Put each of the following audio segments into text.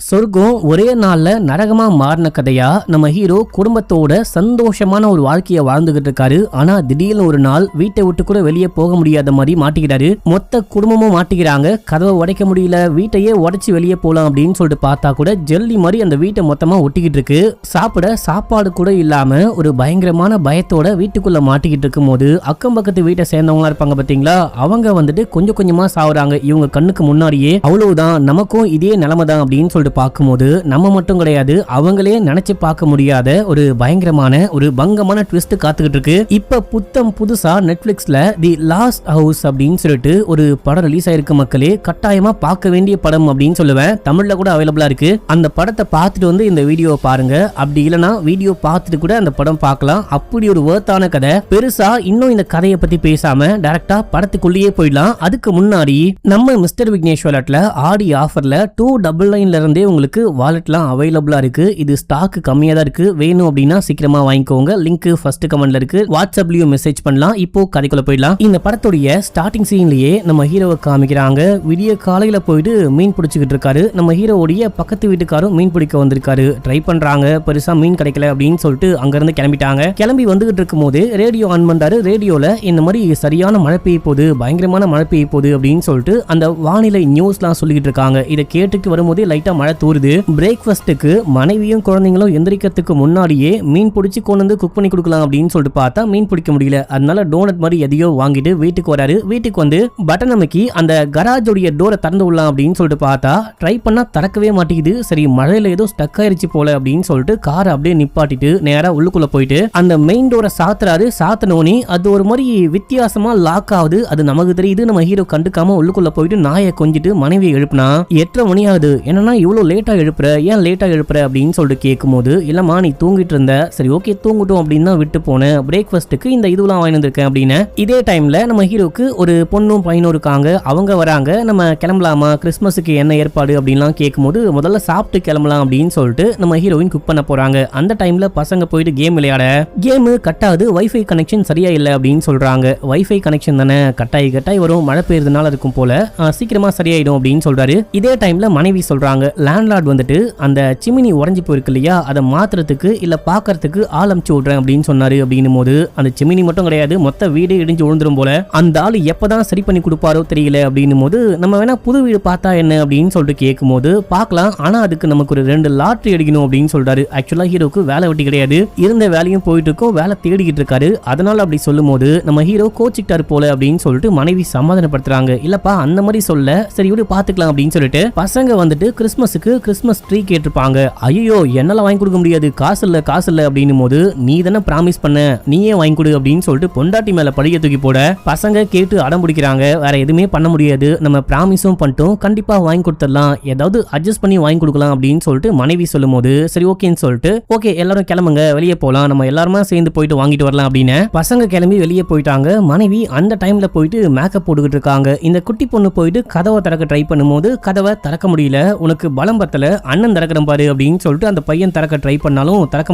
சொர்க்கம் ஒரே நாள்ல நரகமா மாறின கதையா நம்ம ஹீரோ குடும்பத்தோட சந்தோஷமான ஒரு வாழ்க்கைய வாழ்ந்துகிட்டு இருக்காரு. ஆனா திடீர்னு ஒரு நாள் வீட்டை விட்டு கூட வெளியே போக முடியாத மாதிரி மாட்டிக்கிறாரு. மொத்த குடும்பமும் மாட்டிக்கிறாங்க. கதவை உடைக்க முடியல, வீட்டையே உடைச்சு வெளியே போலாம் அப்படின்னு சொல்லிட்டு பார்த்தா கூட ஜல்லி மாதிரி அந்த வீட்டை மொத்தமா ஒட்டிக்கிட்டு இருக்கு. சாப்பிட சாப்பாடு கூட இல்லாம ஒரு பயங்கரமான பயத்தோட வீட்டுக்குள்ள மாட்டிக்கிட்டு இருக்கும் போது அக்கம் பக்கத்து வீட்டை சேர்ந்தவங்களா இருப்பாங்க பாத்தீங்களா, அவங்க வந்துட்டு கொஞ்சம் கொஞ்சமா சாவுறாங்க இவங்க கண்ணுக்கு முன்னாடியே. அவ்வளவுதான், நமக்கும் இதே நிலைமை தான் அப்படின்னு சொல்லிட்டு பார்க்கும்போது நம்ம மட்டும் கிடையாது, அவங்களே நினைச்சு பார்க்க முடியாத ஒரு பயங்கரமான ஒரு பங்கமான ட்விஸ்ட் காத்துக்கிட்டு இருக்கு. இப்ப புத்தம் புதுசா நெட்ஃபிளிக்ஸ்ல தி லாஸ்ட் ஹவுஸ் அப்படின்னு சொல்லிட்டு ஒரு படம் ரிலீஸ் ஆயிருக்கு. மக்களே கட்டாயமா பார்க்க வேண்டிய படம் அப்படின்னு சொல்லுவேன். தமிழ்ல கூட அவைலபிளா இருக்கு. அந்த படத்தை பார்த்துட்டு வந்து இந்த வீடியோவை பாருங்க. அப்படி இல்லனா வீடியோ பார்த்துட்டு கூட அந்த படம் பார்க்கலாம். அப்படி ஒரு வர்த்தான கதை. பெருசா இன்னும் இந்த கதையை பத்தி பேசாம டைரக்டா படத்துக்குள்ளேயே போயிடலாம். அதுக்கு முன்னாடி நம்ம மிஸ்டர் விக்னேஷ் வாலெட்ல ஆடி ஆஃபர்ல 299 இருந்தே உங்களுக்கு வாலெட்லாம் அவைலபிளா இருக்கு. இது ஸ்டாக் கம்மியா தான் இருக்கு. வேணும் அப்படின்னா சீக்கிரமா வாங்கிக்கோங்க. லிங்க் ஃபர்ஸ்ட் கமெண்ட்ல இருக்கு. வாட்ஸ்அப்லயும் மெசேஜ் பண்ணலாம். இப்போ கதைக்குள்ள போயிடலாம். இந்த படத்துடைய ஸ்டார்டிங் சீன்லயே நம்ம ஹீரோவை காமிக்கிறாங்க. விடிய காலையில போயிட்டு மீன் பிடிச்சிக்கிட்டு இருக்காரு. நம்ம ஹீரோவுடைய பக்கத்து வீட்டுக்காரும் மீன் பிடிக்க வந்திருக்காரு. ட்ரை பண்றாங்க, பெருசா மீன் கிடைக்கல அப்படின்னு சொல்லிட்டு அங்க இருந்து கிளம்பிட்டாங்க. கிளம்பி வந்துகிட்டு இருக்கும் போது ரேடியோ ஆன் பண்றாரு. ரேடியோல இந்த மாதிரி சரியான மழை பெய்ய போகுது, பயங்கரமான மழை பெய்ய போகுது அப்படின்னு சொல்லிட்டு அந்த வானிலை நியூஸ்லாம் சொல்லிட்டு இருக்காங்க. இதை கேட்டுக்கு வரும்போது லைட்டா மழை தூருது. பிரேக்ஃபாஸ்ட்டுக்கு மனைவியும் குழந்தைங்களும் எந்திரிக்கிறதுக்கு முன்னாடியே மீன் பிடிச்சி கொண்டு வந்து குக் பண்ணி கொடுக்கலாம் அப்படின்னு சொல்லிட்டு பார்த்தா மீன் பிடிக்க முடியல. அதனால டோனட் மாதிரி எதையோ வாங்கிட்டு வீட்டுக்கு வராரு. வீட்டுக்கு வந்து பட்டன் அமைக்கி அந்த கராஜோடைய டோரை திறந்து விடலாம் அப்படின்னு சொல்லிட்டு பார்த்தா ட்ரை பண்ணா திறக்கவே மாட்டேங்குது. சரி, மழையில ஏதோ ஸ்டக் ஆயிருச்சு போல அப்படின்னு சொல்லிட்டு காரை அப்படியே நிப்பாட்டிட்டு நேரா உள்ளுக்குள்ள போயிட்டு அந்த மெயின் டோரை சாத்துறாரு. சாத்தனோனி அது ஒரு மாதிரி வித்தியாசமா லாக் ஆகுது. அது நமக்கு தெரியுது. நம்ம ஹீரோ கண்டுக்காம உள்ளுக்குள்ள போயிட்டு நாயை கொஞ்சிட்டு மனைவியை எழுப்புனா 8:30 மணி ஆகுது. என்னன்னா இவ்வளவு லேட்டா எழுப்புற, ஏன் லேட்டா எழுப்புற அப்படின்னு சொல்லிட்டு கேட்கும்போது, இல்லம்மா நீ தூங்கிட்டு இருந்த, சரி ஓகே தூங்கட்டும் அப்படின்னு விட்டு போனேன். பிரேக்ஃபாஸ்ட்டுக்கு இந்த இதுலாம் வாங்கி வந்திருக்கேன் அப்படின்னு. இதே டைம்ல நம்ம ஹீரோக்கு ஒரு பொண்ணும் பையனும் இருக்காங்க. அவங்க வராங்க. நம்ம கிளம்பலாமா, கிறிஸ்மஸுக்கு என்ன ஏற்பாடு அப்படின்லாம் கேட்கும்போது முதல்ல சாப்பிட்டு கிளம்பலாம் அப்படின்னு சொல்லிட்டு நம்ம ஹீரோயின் குக் பண்ண போறாங்க. அந்த டைம்ல பசங்க போயிட்டு கேம் விளையாட கேம் கட் ஆகுது. வைஃபை கனெக்ஷன் சரியா இல்லை அப்படின்னு சொல்றாங்க. வைஃபை கனெக்ஷன் தானே, கட்டாய் வரும், மழை பெய்யறதுனால இருக்கும் போல, சீக்கிரமா சரியாயிடும் அப்படின்னு சொல்றாரு. இதே டைம்ல மனைவி சொல்றாங்க, லேண்ட்லார்ட் வந்துட்டு அந்த சிமினி உடைஞ்சு போயிருக்கு இல்லையா, அதை மாத்துறதுக்கு இல்ல பாக்கிறதுக்கு ஆள் அனுப்பிச்சு விடுறேன் அப்படின்னு சொன்னாரு. அப்படின்னும் போது அந்த சிமினி மட்டும் கிடையாது, மொத்த வீடு இடிஞ்சு விழுந்துரும் போல. அந்த ஆள் எப்பதான் சரி பண்ணி கொடுப்பாரோ தெரியல அப்படின்னும் போது நம்ம வேணா புது வீடு பார்த்தா என்ன அப்படின்னு சொல்லிட்டு கேட்கும் போது பார்க்கலாம், ஆனா அதுக்கு நமக்கு ஒரு 2 லாட்டரி அடிக்கணும் அப்படின்னு சொல்றாரு. ஆக்சுவலா ஹீரோக்கு வேலை வெட்டி கிடையாது, இருந்த வேலையும் போயிட்டு இருக்கோம், வேலை தேடிக்கிட்டு இருக்காரு. அதனால அப்படி சொல்லும் போது நம்ம ஹீரோ கோச்சிக்கிட்டாரு போல அப்படின்னு சொல்லிட்டு மனைவி சமாதானப்படுத்துறாங்க. இல்லப்பா அந்த மாதிரி சொல்ல, சரி விடு பாத்துக்கலாம் அப்படின்னு சொல்லிட்டு பசங்க வந்துட்டு கிறிஸ்மஸுக்கு கிறிஸ்மஸ் ட்ரீ கேட்டிருப்பாங்க. ஐயோ என்னால வாங்கி கொடுக்க முடியாது, காசு இல்ல அப்படின்னும் போது, நீ தானே பிராமிஸ் பண்ண, நீயே வாங்கி கொடு அப்படின்னு சொல்லிட்டு பொண்டாட்டி மேல பழிய தூக்கி போட பசங்க கேட்டு அடம் பிடிக்கிறாங்க. வேற எதுவுமே பண்ண முடியாது, நம்ம பிராமிஸும் பண்ணிட்டோம், கண்டிப்பா வாங்கி கொடுத்துடலாம், ஏதாவது அட்ஜஸ்ட் பண்ணி வாங்கி கொடுக்கலாம் அப்படின்னு சொல்லிட்டு மனைவி சொல்லும் போது, சரி ஓகேன்னு சொல்லிட்டு ஓகே எல்லாரும் கிளம்புங்க வெளியே போலாம், நம்ம எல்லாருமே சேர்ந்து போயிட்டு வாங்கிட்டு வரலாம் அப்படின்னு பசங்க கிளம்பி வெளியே போயிட்டாங்க. மனைவி அந்த டைம்ல போயிட்டு மேக்கப் போட்டுக்கிட்டு இருக்காங்க. இந்த குட்டி பொண்ணு போயிட்டு கதவை திறக்க ட்ரை பண்ணும்போது கதவை திறக்க முடியல. உனக்கு பலம் பத்தல, அண்ணன் திறக்கிற பாரு அப்படின்னு சொல்லிட்டு அந்த பையன் திறக்க ட்ரை பண்ணாலும் திறக்க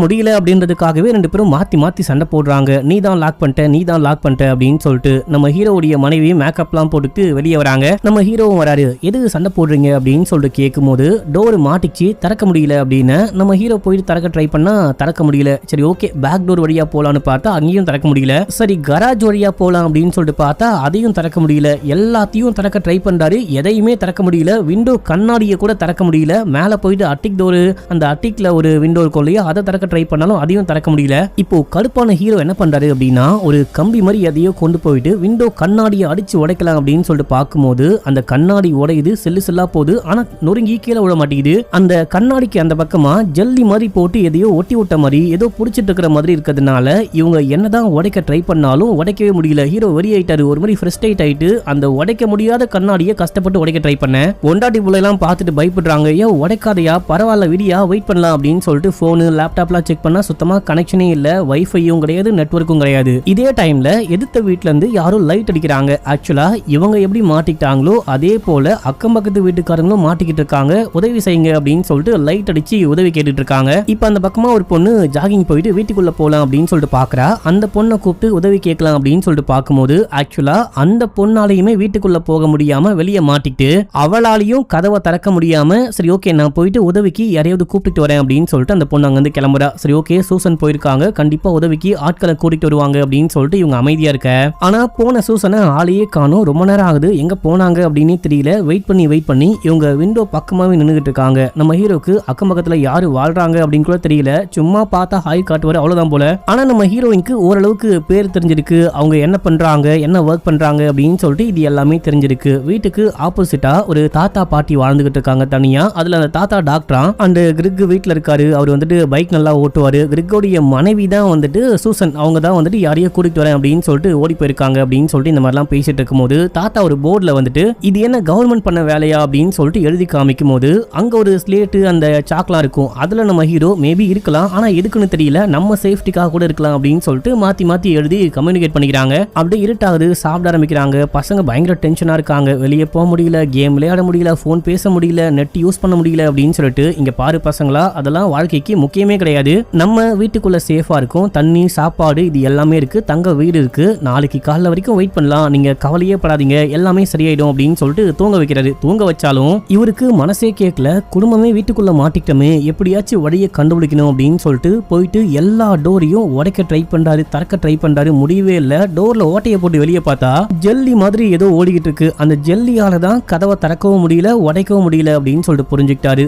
முடியல அப்படின்றதுக்காகவே 2 பேரும் மாத்தி சண்டை போடுறாங்க. நீ தான் லாக் பண்ணிட்ட அப்படின்னு சொல்லிட்டு நம்ம ஹீரோவுடைய மனைவி மேக்கப்லாம் போட்டுட்டு வெளியே வராங்க. நம்ம ஹீரோவும் வராரு. எது சண்டை போடுறீங்க அப்படின்னு சொல்லிட்டு கேட்கும்போது, டோர் மாட்டிச்சு திறக்க முடியல அப்படின்னு. நம்ம ஹீரோ போயிட்டு திறக்க ட்ரை பண்ணா திறக்க முடியல. சரி ஓகே பேக் டோர் வழியா போலான்னு பார்த்தா அங்கேயும் திறக்க முடியல. சரி கராஜ் வழியா போலாம் அப்படின்னு சொல்லிட்டு பார்த்தா அதையும் திறக்க முடியல. எல்லாத்தையும் திறக்க ட்ரை பண்றாரு, எதையுமே திறக்க முடியல. விண்டோ கண்ணாடியை கூட திறக்க முடியல. மேல போயிட்டு அட்டிக் டோர், அந்த அட்டிக்ல ஒரு விண்டோ இருக்கும் இல்லையா, அதை திறக்க ட்ரை பண்ணாலும் அதையும் திறக்க முடியல. இப்போ கடுப்பான ஹீரோ என்ன பண்றாரு அப்படின்னா, ஒரு கம்பி மாதிரி எதையோ கொண்டு போயிட்டு விண்டோ கண்ணாடியை அடிச்சு உடைக்கலாம் அப்படின்னு சொல்லிட்டு பார்க்கும்போது அந்த கண்ணாடி உடையுது, செல்லா போகுது, ஆனா நொறுங்கி கீழே விழ மாட்டேங்குது. அந்த கண்ணாடிக்கு அந்த பக்கமா ஜல்லி மாதிரி போட்டு எதையோ ஒட்டி விட்ட மாதிரி ஏதோ புடிச்சிட்டு இருக்கிற மாதிரி இருக்கிறதுனால இவங்க என்னதான் உடைக்க ட்ரை பண்ணாலும் உடைக்கவே முடியல. ஹீரோ வெறி ஆயிட்டாரு, ஒரு மாதிரி ஃப்ரஸ்ட்ரேட் ஆயிட்டு அந்த உடைக்க முடியாத கண்ணாடியை கஷ்டப்பட்டு உடைக்க ட்ரை பண்ண பொண்டாட்டி புள்ளையெல்லாம் பார்த்துட்டு பயப்படுறாங்க. ஏன் உடைக்காதையா, பரவாயில்ல விடியா, வெயிட் பண்ணலாம் அப்படின்னு சொல்லிட்டு போனு லேப்டாப்லாம் செக் பண்ணா சுத்தமா கனெக்ஷனே இல்ல, வைஃபையும் கிடையாது, நெட்வொர்க்கும் கிடையாது. இதே டைம்ல எதிர்த்த வீட்டுல இருந்து யாரும் லைட் அடிக்கிறாங்க. ஆக்சுவலா இவங்க எப்படி மாட்டிக்கிட்டாங்களோ அதே போல அக்கம் பக்கத்து வீட்டுக்காரங்களும் மாட்டிக்கிட்டு இருக்காங்க. உதவி செய்யுங்க அப்படின்னு சொல்லிட்டு லைட் அடிச்சு உதவி கேட்டுட்டு இருக்காங்க. இப்ப அந்த பக்கமா ஒரு பொண்ணு ஜாகிங் போயிட்டு வீட்டுக்குள்ள போலாம் அப்படின்னு சொல்லிட்டு பாக்குறா. அந்த பொண்ணை கூப்பிட்டு உதவி கேட்கலாம் அப்படின்னு சொல்லிட்டு பார்க்கும்போது ஆக்சுவலா அந்த பொண்ணாலையுமே வீட்டுக்குள்ள போக முடியாம வெளியே மாட்டிக்கிட்டு அவளாலையும் கதவை திறக்க முடியாம சரி ஓகே நான் போயிட்டு உதவிக்கு யாரையாவது கூப்பிட்டு வரேன் அப்படின்னு சொல்லிட்டு அந்த பொண்ணு அங்கிருந்து கிளம்புறா. சரி ஓகே சூசன் போயிருக்காங்க, கண்டிப்பா உதவிக்கு ஆட்களை கூட்டிட்டு வருவாங்க அப்படின்னு சொல்லிட்டு இவங்க அமைதியா இருக்க. ஆனா போன சூசனை ஆளையே காணோம். ரொம்ப நேரம் ஆகுது, எங்க போனாங்க அப்படின்னு தெரியல. வெயிட் பண்ணி இவங்க விண்டோ பக்கமாவே நின்னுகிட்டு இருக்காங்க. நம்ம ஹீரோக்கு அக்கம் பக்கத்துல யாரு வாழ்றாங்க அப்படின்னு கூட தெரியல. சும்மா பார்த்தா ஹாய் காட்டுவாரு, அவ்வளவுதான் போல. ஆனா நம்ம ஹீரோயினுக்கு ஓரளவுக்கு பேர் தெரிஞ்சிருக்கு, அவங்க என்ன பண்றாங்க என்ன ஒர்க் பண்றாங்க அப்படின்னு சொல்லிட்டு இது எல்லாமே தெரிஞ்சிருக்கு. வீட்டுக்கு ஆப்போசிட்டா ஒரு தாத்தா பாட்டி வாழ்ந்துகிட்டு இருக்காங்க தனியா. அதுல அந்த தாத்தா டாக்டரா அண்ட் கிரிக் வீட்டுல இருக்காரு. அவர் வந்துட்டு பைக் நல்லா ஓட்டுவாரு. கிரிக்கோடைய மனைவி தான் வந்துட்டு சூசன், அவங்க தான் வந்துட்டு யாரையோ கூட்டிட்டு வரேன் அப்படின்னு சொல்லிட்டு ஓடி போயிருக்காங்க அப்படின்னு சொல்லிட்டு இந்த மாதிரிலாம் பேசிட்டு இருக்கும்போது தாத்தா ஒரு போர்டுல வந்துட்டு இது என்ன கவர்மெண்ட் பண்ண வேலையா அப்படின்னு சொல்லிட்டு எழுதி காமிக்கும் போது அங்க ஒரு ஸ்லேட்டு அந்த சாக்லாம் இருக்கும். அதுல நம்ம ஹீரோ மேபி இருக்கலாம், ஆனா எதுக்குன்னு தெரியல, நம்ம சேஃப்டிக்காக கூட இருக்கலாம் அப்படின்னு சொல்லிட்டு மாத்தி எழுதி கம்யூனிகேட் பண்ணிக்கிறாங்க. அப்படியே இருட்டாகுது, சாப்பிட ஆரம்பிக்கிறாங்க. பசங்க பயங்கர டென்ஷனா இருக்காங்க. வெளியே போக முடியல, கேம் விளையாட முடியல, போன் பேச முடியல, நெட் யூஸ் பண்ண முடியல அப்படின்னு சொல்லிட்டு இங்க பாரு பசங்களா, அதெல்லாம் வாழ்க்கைக்கு முக்கியமே கிடையாது. நம்ம வீட்டுக்குள்ள சேஃபா இருக்கும், தண்ணி சாப்பாடு இது எல்லாமே இருக்கு, தங்க வீடு இருக்கு, நாளைக்கு காலைல வரைக்கும் வெயிட் பண்ணலாம், நீங்க கவலையே படாதீங்க, எல்லாமே சரியாயிடும் அப்படின்னு சொல்லிட்டு தூங்க வைக்கிறாரு. தூங்க வச்சாலும் இவருக்கு மனசே கேட்கல. குடும்பமே வீட்டுக்குள்ள மாட்டிக்கிட்டோமே, எப்படியாச்சும் வழியை கண்டுபிடிக்கணும் அப்படின்னு சொல்லிட்டு போயிட்டு எல்லா டோரையும் உடைக்க ட்ரை பண்றாரு, திறக்க ட்ரை பண்றாரு, முடியவே இல்ல. டோர்ல ஓட்டையை போட்டு வெளியே பார்த்தா ஜெல்லி மாதிரி ஏதோ ஓடிக்கிட்டு இருக்கு. அந்த ஜெல்லியால தான் கதவை திறக்கவும் முடியல உடைக்கவும் முடியல அப்படின்னு சொல்லிட்டு புரிஞ்சுக்கிட்டாரு.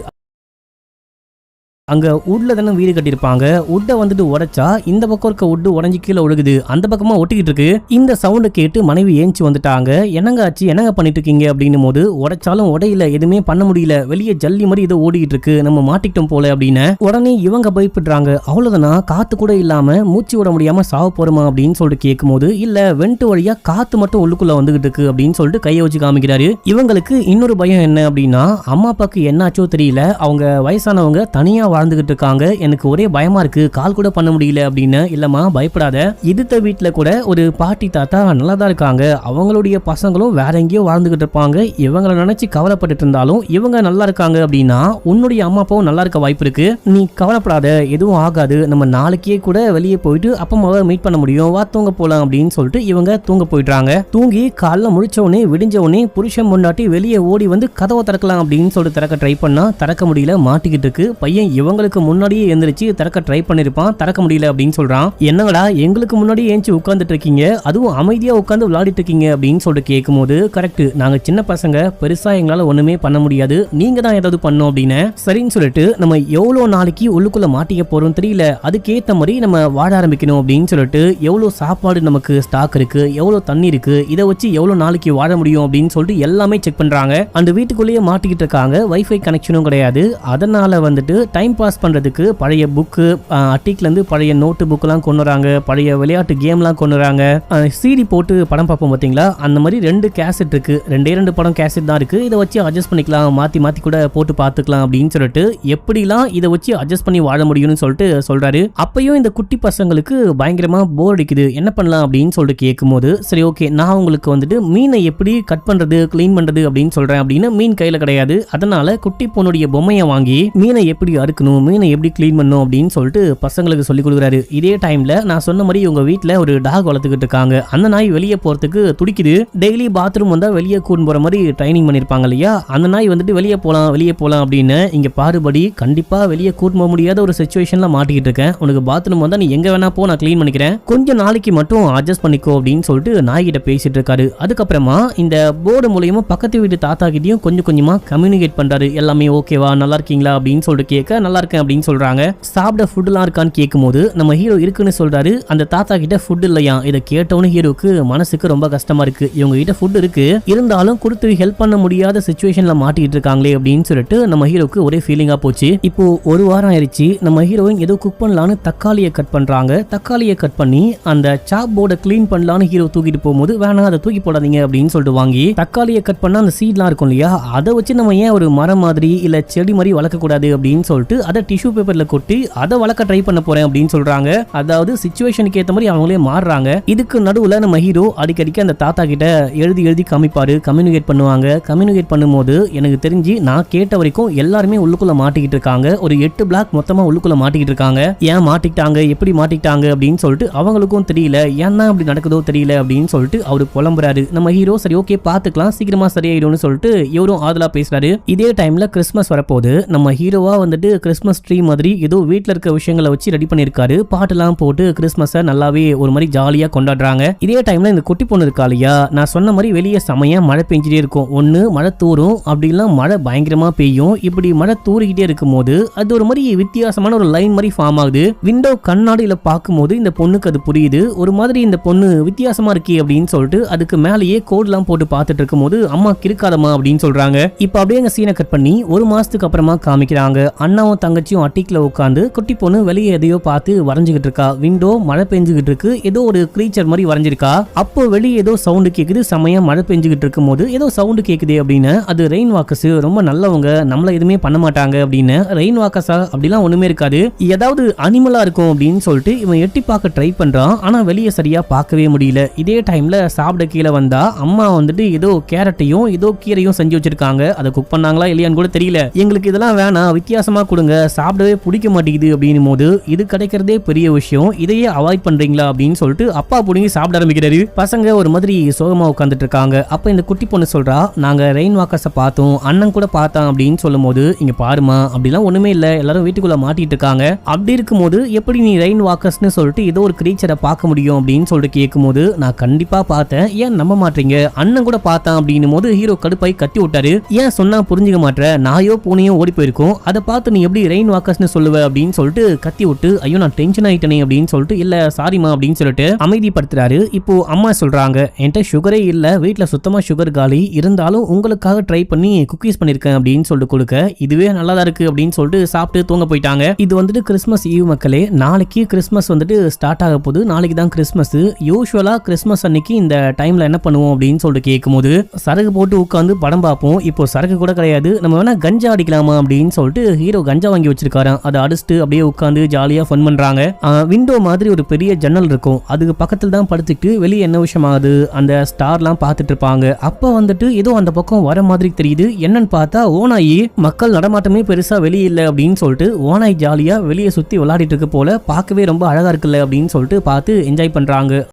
அங்க உட்ல தானே வீடு கட்டியிருப்பாங்க. உட்டை வந்துட்டு உடைச்சா இந்த பக்கம் இருக்க உட்டு உடஞ்சி கீழே ஒழுகுது, அந்த பக்கமா ஒட்டிக்கிட்டு இருக்கு. இந்த சவுண்டை கேட்டு மனைவி ஏஞ்சி வந்துட்டாங்க. என்னங்க ஆச்சு, என்னங்க பண்ணிட்டு இருக்கீங்க அப்படின்னும் போது உடைச்சாலும் உடையில, எதுவுமே பண்ண முடியல, வெளியே ஜல்லி மாதிரி ஏதோ ஓடிக்கிட்டு இருக்கு, நம்ம மாட்டிக்கிட்டோம் போல அப்படின்னு உடனே இவங்க பயப்படுறாங்க. அவ்வளவுதானா, காத்து கூட இல்லாம மூச்சு விட முடியாம சாவ போறோமா அப்படின்னு சொல்லிட்டு கேட்கும் போது இல்ல வெண்ட் வழியா காத்து மட்டும் உள்ளுக்குள்ள வந்துகிட்டு இருக்கு அப்படின்னு சொல்லிட்டு கையை வச்சு காமிக்கிறாரு. இவங்களுக்கு இன்னொரு பயம் என்ன அப்படின்னா, அம்மா அப்பாக்கு என்னாச்சோ தெரியல, அவங்க வயசானவங்க தனியா வாழ்ந்துகிட்டு இருக்காங்க, எனக்கு ஒரே பயமா இருக்கு, கால் கூட பண்ண முடியல அப்படின்னு. இல்லம்மா பயப்படாத, எதிர்த்த வீட்டுல கூட ஒரு பாட்டி தாத்தா நல்லா தான் இருக்காங்க, அவங்களுடைய பசங்களும் வேற எங்கேயோ வாழ்ந்துகிட்டு இருப்பாங்க, இவங்களை நினைச்சு கவலைப்பட்டு இருந்தாலும் இவங்க நல்லா இருக்காங்க அப்படின்னா உன்னுடைய அம்மா அப்பாவும் நல்லா இருக்க வாய்ப்பு இருக்கு, நீ கவலைப்படாத, எதுவும் ஆகாது, நம்ம நாளைக்கே கூட வெளியே போயிட்டு அப்பா அம்மாவை மீட் பண்ண முடியும், வா தூங்க போலாம் அப்படின்னு சொல்லிட்டு இவங்க தூங்க போயிடுறாங்க. தூங்கி காலைல முடிச்ச உடனே விடிஞ்ச உடனே புருஷன் முன்னாடி வெளியே ஓடி வந்து கதவை திறக்கலாம் அப்படின்னு சொல்லிட்டு திறக்க ட்ரை பண்ணா திறக்க முடியல, மாட்டிக்கிட்டு இருக்கு. பையன் இவங்களுக்கு முன்னாடியே எந்திரிச்சு திறக்க ட்ரை பண்ணிருப்பான், திறக்க முடியல அப்படின்னு சொல்றான். என்னங்கடா எங்களுக்கு முன்னாடியே ஏஞ்சி உட்கார்ந்துட்டு இருக்கீங்க, அதுவும் அமைதியா உட்கார்ந்து விளையாடிட்டு இருக்கீங்க அப்படின்னு சொல்லிட்டு கேட்கும்போது கரெக்ட், நாங்க சின்ன பசங்க, பெருசா எங்களால ஒண்ணுமே பண்ண முடியாது, நீங்க தான் ஏதாவது பண்ணும் அப்படின்னு. சரின்னு சொல்லிட்டு நம்ம எவ்வளவு நாளைக்கு உள்ளுக்குள்ள மாட்டிக்க போறோம் தெரியல, அதுக்கேத்த மாதிரி நம்ம வாழ ஆரம்பிக்கணும் அப்படின்னு சொல்லிட்டு எவ்வளவு சாப்பாடு நமக்கு ஸ்டாக் இருக்கு, எவ்வளவு தண்ணி இருக்கு, இதை வச்சு எவ்வளவு நாளைக்கு வாழ முடியும் அப்படின்னு சொல்லிட்டு எல்லாமே செக் பண்றாங்க. அந்த வீட்டுக்குள்ளேயே மாட்டிக்கிட்டு இருக்காங்க, வைஃபை கனெக்ஷனும் கிடையாது. அதனால வந்துட்டு டைம் பாஸ் பண்றதுக்கு பழைய புக்கு, அட்டிக்ல இருந்து பழைய நோட்டு புக்கெல்லாம் கொண்டு வராங்க, பழைய விளையாட்டு கேம்லாம் கொண்டு வராங்க, சிடி போட்டு படம் பார்ப்போம் பாத்தீங்களா, அந்த மாதிரி 2 கேசட் இருக்கு, 2 படம் கேசட் தான் இருக்கு, இதை வச்சு அட்ஜஸ்ட் பண்ணிக்கலாம், மாத்தி கூட போட்டு பார்த்துக்கலாம் அப்படின்னு சொல்லிட்டு எப்படிலாம் இதை வச்சு அட்ஜஸ்ட் பண்ணி வாழ முடியும்னு சொல்லிட்டு சொல்றாரு. அப்பயும் இந்த குட்டி பசங்களுக்கு பயங்கரமா போர் அடிக்குது, என்ன பண்ணலாம் அப்படின்னு சொல்லிட்டு கேட்கும்போது சரி ஓகே நான் உங்களுக்கு வந்துட்டு மீனை எப்படி கட் பண்றது கிளீன் பண்றது அப்படின்னு சொல்றேன் அப்படின்னு. மீன் கையில கிடையாது, அதனால குட்டி பொண்ணுடைய பொம்மையை வாங்கி மீனை எப்படி அறுக்கணும், மீனை எப்படி கிளீன் பண்ணும் அப்படின்னு சொல்லிட்டு பசங்களுக்கு சொல்லி கொடுக்குறாரு. இதே டைம்ல நான் சொன்ன மாதிரி உங்க வீட்டுல ஒரு டாக் வளர்த்துக்கிட்டு இருக்காங்க, அந்த நாய் வெளியே போறதுக்கு துடிக்குது, டெய்லி பாத்ரூம் வந்தா வெளியே கூட்டு போற மாதிரி ட்ரைனிங் பண்ணிருப்பாங்க இல்லையா, அந்த நாய் வந்துட்டு வெளியே போலாம் அப்படின்னு. இங்க பாருபடி, கண்டிப்பா வெளியே கூட்டு போக முடியாத ஒரு சிச்சுவேஷன்ல மாட்டிக்கிட்டு இருக்கேன், உனக்கு பாத்ரூம் வந்தா நீ எங்க வேணா போ, நான் கிளீன் பண்ணிக்கிறேன், கொஞ்சம் நாளைக்கு மட்டும் அட்ஜஸ்ட் பண்ணிக்கோ அப்படின்னு சொல்லிட்டு நாய்கிட்ட பேசிட்டு இருக்காரு. அதுக்கப்புறமா இந்த போர்டு மூலமா பக்கத்து வீட்டு தாத்தா கிட்டையும் கொஞ்சம் கொஞ்சமா கம்யூனிகேட் பண்றாரு. எல்லாமே ஓகேவா, நல்லா இருக்கீங்களா அப்படின்னு சொல்லிட்டு கேட்க நல்லா இருக்கேன் அப்படின்னு சொல்றாங்க. சாப்பிட ஃபுட்லாம் இருக்கான்னு கேட்கும்போது நம்ம ஹீரோ இருக்குன்னு சொல்றாரு. அந்த தாத்தா கிட்ட ஃபுட் இல்லையா, இதை கேட்டவனு ஹீரோக்கு மனசுக்கு ரொம்ப கஷ்டமா இருக்கு, இவங்க கிட்ட ஃபுட் இருக்கு இருந்தாலும் கொடுத்து ஹெல்ப் பண்ண முடியாத சிச்சுவேஷன்ல மாட்டிட்டு இருக்காங்களே அப்படின்னு சொல்லிட்டு நம்ம ஹீரோக்கு ஒரே ஃபீலிங்கா போச்சு. இப்போ ஒரு வாரம் ஆயிடுச்சு, நம்ம ஹீரோயின் ஏதோ குக் பண்ணலான்னு தக்காளியை கட் பண்றாங்க. தக்காளியை கட் பண்ணி அந்த சாப் போர்டை கிளீன் பண்ணலான்னு ஹீரோ தூக்கிட்டு போகும்போது வேணாம் அதை தூக்கி போடாதீங்க அப்படின்னு சொல்லிட்டு வாங்கி தக்காளியை கட் பண்ணா அந்த சீட்லாம் இருக்கும் இல்லையா, அதை வச்சு நம்ம ஏன் ஒரு மரம் மாதிரி இல்ல செடி மாதிரி வளர்க்க கூடாது அப்படின்னு சொல்லிட்டு அதை டிஷ்யூ பேப்பர்ல கொட்டி அதை வளர்க்க ட்ரை பண்ண போறேன் அப்படின்னு சொல்றாங்க. அதாவது சிச்சுவேஷனுக்கு ஏத்த மாதிரி அவங்களே மாறுறாங்க. இதுக்கு நடுவுல நம்ம ஹீரோ அடிக்கடிக்கு அந்த தாத்தா கிட்ட எழுதி காமிப்பாரு, கம்யூனிகேட் பண்ணுவாங்க. கம்யூனிகேட் பண்ணும்போது எனக்கு தெரிஞ்சு நான் கேட்ட வரைக்கும் எல்லாருமே உள்ளுக்குள்ள மாட்டிக்கிட்டு இருக்காங்க. ஒரு 8 பிளாக் மொத்தமா உள்ளுக்குள்ள மாட்டிக்கிட்டு இருக்காங்க. ஏன் மாட்டிக்கிட்டாங்க, எப்படி மாட்டிக்கிட்டாங்க அப்படின்னு சொல்லிட்டு அவங்களுக்கும் தெரியல, ஏன்னா அப்படி நடக்குதோ தெரியல அப்படின்னு சொல்லிட்டு அவரு புலம்புறாரு. நம்ம ஹீரோ சரி ஓகே பாத்துக்கலாம், சீக்கிரமா சரியாயிடும்னு சொல்லிட்டு இவரும் ஆதலா பேசுறாரு. இதே டைம்ல கிறிஸ்மஸ் வரப்போது நம்ம ஹீரோவா வந்துட்டு கிறிஸ்மஸ் ட்ரீ மாதிரி ஏதோ வீட்டுல இருக்க விஷயங்களை வச்சு ரெடி பண்ணிருக்காரு. பாட்டுலாம் போட்டு கிறிஸ்மஸை நல்லாவே ஒரு மாதிரி ஜாலியா கொண்டாடுறாங்க. இதே டைம்ல இந்த குட்டி பொண்ணு இருக்கா இல்லையா, நான் சொன்ன மாதிரி வெளியே செமையா மழை பெஞ்சிட்டே இருக்கும். ஒண்ணு மழை தூரும், அப்படிலாம் மழை பயங்கரமா பெய்யும். இப்படி மழை தூரிக்கிட்டே இருக்கும் போது அது ஒரு மாதிரி வித்தியாசமான ஒரு லைன் மாதிரி ஃபார்ம் ஆகுது. விண்டோ கண்ணாடியில பார்க்கும்போது இந்த பொண்ணுக்கு அது புரியுது. ஒரு மாதிரி இந்த பொண்ணு வித்தியாசமா இருக்கே அப்படின்னு சொல்லிட்டு அதுக்கு மேலேயே கோட்லாம் போட்டு பார்த்துட்டு இருக்கும்போது அம்மா கிறுக்காதம்மா அப்படின்னு சொல்றாங்க. இப்ப அப்படியே எங்க சீனை கட் பண்ணி ஒரு மாசத்துக்கு அப்புறமா காமிக்கிறாங்க. அண்ணாவும் தங்கச்சியும் அட்டிக்குல உட்காந்து குட்டி பொண்ணு வெளியே எதையோ பார்த்து வரைஞ்சுகிட்டு இருக்கா. விண்டோ மழை பெஞ்சுகிட்டு இருக்கு, ஏதோ ஒரு கிரீச்சர் மாதிரி வரைஞ்சிருக்கா. அப்போ வெளியே ஏதோ சவுண்டு கேக்குது. செமையா மழை பெஞ்சுகிட்டு இருக்கும் போது ஏதோ சவுண்டு கேக்குது அப்படின்னு அது ரெயின் வாக்கர்ஸ், ரொம்ப நல்லவங்க, நம்மள எதுவுமே பண்ண மாட்டாங்க அப்படின்னு. ரெயின் வாக்கர்ஸா அப்படிலாம் ஒண்ணுமே இருக்காது, ஏதாவது அனிமலா இருக்கும் அப்படின்னு சொல்லிட்டு இவன் எட்டி பார்க்க ட்ரை பண்றான். ஆனா வெளியே சரியா பார்க்கவே முடியல. இதே டைம்ல சாப்பிட கீழே வந்தா அம்மா வந்துட்டு ஏதோ கேரட்டையும் ஏதோ கீரையும் செஞ்சு வச்சிருக்காங்க. அதை குக் பண்ணாங்களா இல்லையான்னு கூட தெரியல. எங்களுக்கு இதெல்லாம் வேணாம், வித்தியாசமா கொடுங்க, சாப்பிடவே பிடிக்க மாட்டேங்குது அப்படின்னும் போது இது கிடைக்கிறதே பெரிய விஷயம், இதையே அவாய்ட் பண்றீங்களா அப்படின்னு சொல்லிட்டு அப்பா புடுங்கி சாப்பிட ஆரம்பிக்கிறாரு. பசங்க ஒரு மாதிரி சோகமா உட்காந்துட்டு இருக்காங்க. அப்ப இந்த குட்டி பொண்ணு சொல்றா, நாங்க ரெயின் வாக்கர்ஸை பார்த்தோம், அண்ணன் கூட பார்த்தான் அப்படின்னு சொல்லும் போது இங்க பாருமா அப்படிலாம் ஒண்ணுமே இல்ல, எல்லாரும் வீட்டுக்குள்ள மாட்டிட்டு இருக்காங்க. அப்படி இருக்கும்போது எப்படி நீ ரெயின் வாக்கர்ஸ்னு சொல்லிட்டு ஏதோ ஒரு கிரீச்சரை பார்க்க முடியும் அப்படின்னு சொல்லிட்டு கேட்கும்போது நான் கண்டிப்பா பார்த்தேன், ஏன் நம்ப மாட்டீங்க, அண்ணன் கூட பார்த்தான் அப்படின்னும் போது ஹீரோ கடுப்பாய் கத்தி விட்டாரு. ஏன் சொன்னா புரிஞ்சுக்க மாட்டேற, நாயோ பூனையோ ஓடி போயிருக்கும், அதை பார்த்து நீ எப்படி ரெயின் வாக்கர்ஸ்னு சொல்லுவ அப்படின்னு சொல்லிட்டு கத்தி விட்டு ஐயோ நான் டென்ஷன் ஆயிட்டனே அப்படின்னு சொல்லிட்டு இல்ல சாரிமா அப்படின்னு சொல்லிட்டு அமைதிப்படுத்துறாரு. இப்போ அம்மா சொல்றாங்க, என்கிட்ட சுகரே இல்ல, வீட்டுல சுத்தமா சுகர் காலி, இருந்தாலும் உங்களுக்காக ட்ரை பண்ணி குக்கீஸ் பண்ணிருக்கேன் அப்படின்னு சொல்லிட்டு கொடுக்க இதுவே நல்லாதான் இருக்கு அப்படின்னு சொல்லிட்டு சாப்பிட்டு தூங்க போயிட்டாங்க. இது வந்துட்டு கிறிஸ்மஸ் ஈவ் மக்களே. நாளைக்கு கிறிஸ்மஸ் வந்துட்டு ஸ்டார்ட் ஆக போகுது. நாளைக்கு தான் கிறிஸ்மஸ். யூசுவலா கிறிஸ்மஸ் அன்னைக்கு இந்த டைம்ல என்ன பண்ணுவோம் அப்படின்னு சொல்லிட்டு கேட்கும்போது சரகு போட்டு உட்காந்து படம் பார்ப்போம். இப்போ சரகு கூட கிடையாது, நம்ம வேணா கஞ்சா அடிக்கலாமா அப்படின்னு சொல்லிட்டு ஹீரோ கஞ்சா வாங்கி வச்சிருக்காராம். அதை அடிச்சுட்டு அப்படியே உட்காந்து ஜாலியா ஃபன் பண்றாங்க. விண்டோ மாதிரி ஒரு பெரிய ஜன்னல் இருக்கும், அதுக்கு பக்கத்துல தான் படுத்துட்டு வெளியே என்ன விஷயம் ஆகுது அந்த ஸ்டார்லாம் பார்த்துட்டு இருப்பாங்க. அப்ப வந்துட்டு ஏதோ அந்த பக்கம் வர மாதிரி தெரியுது. என்னன்னு பார்த்தா ஓனாயி, மக்கள் நடமாட்டமே பெருசா வெளியே இல்லை அப்படின்னு சொல்லிட்டு ஓனாய் ஜாலியா வெளியே சுத்தி விளையாடிட்டு இருக்கு போல, பார்க்கவே ரொம்ப அழகா இருக்குல்ல அப்படின்னு சொல்லிட்டு பார்த்து என்ஜாய் பண்றாங்க.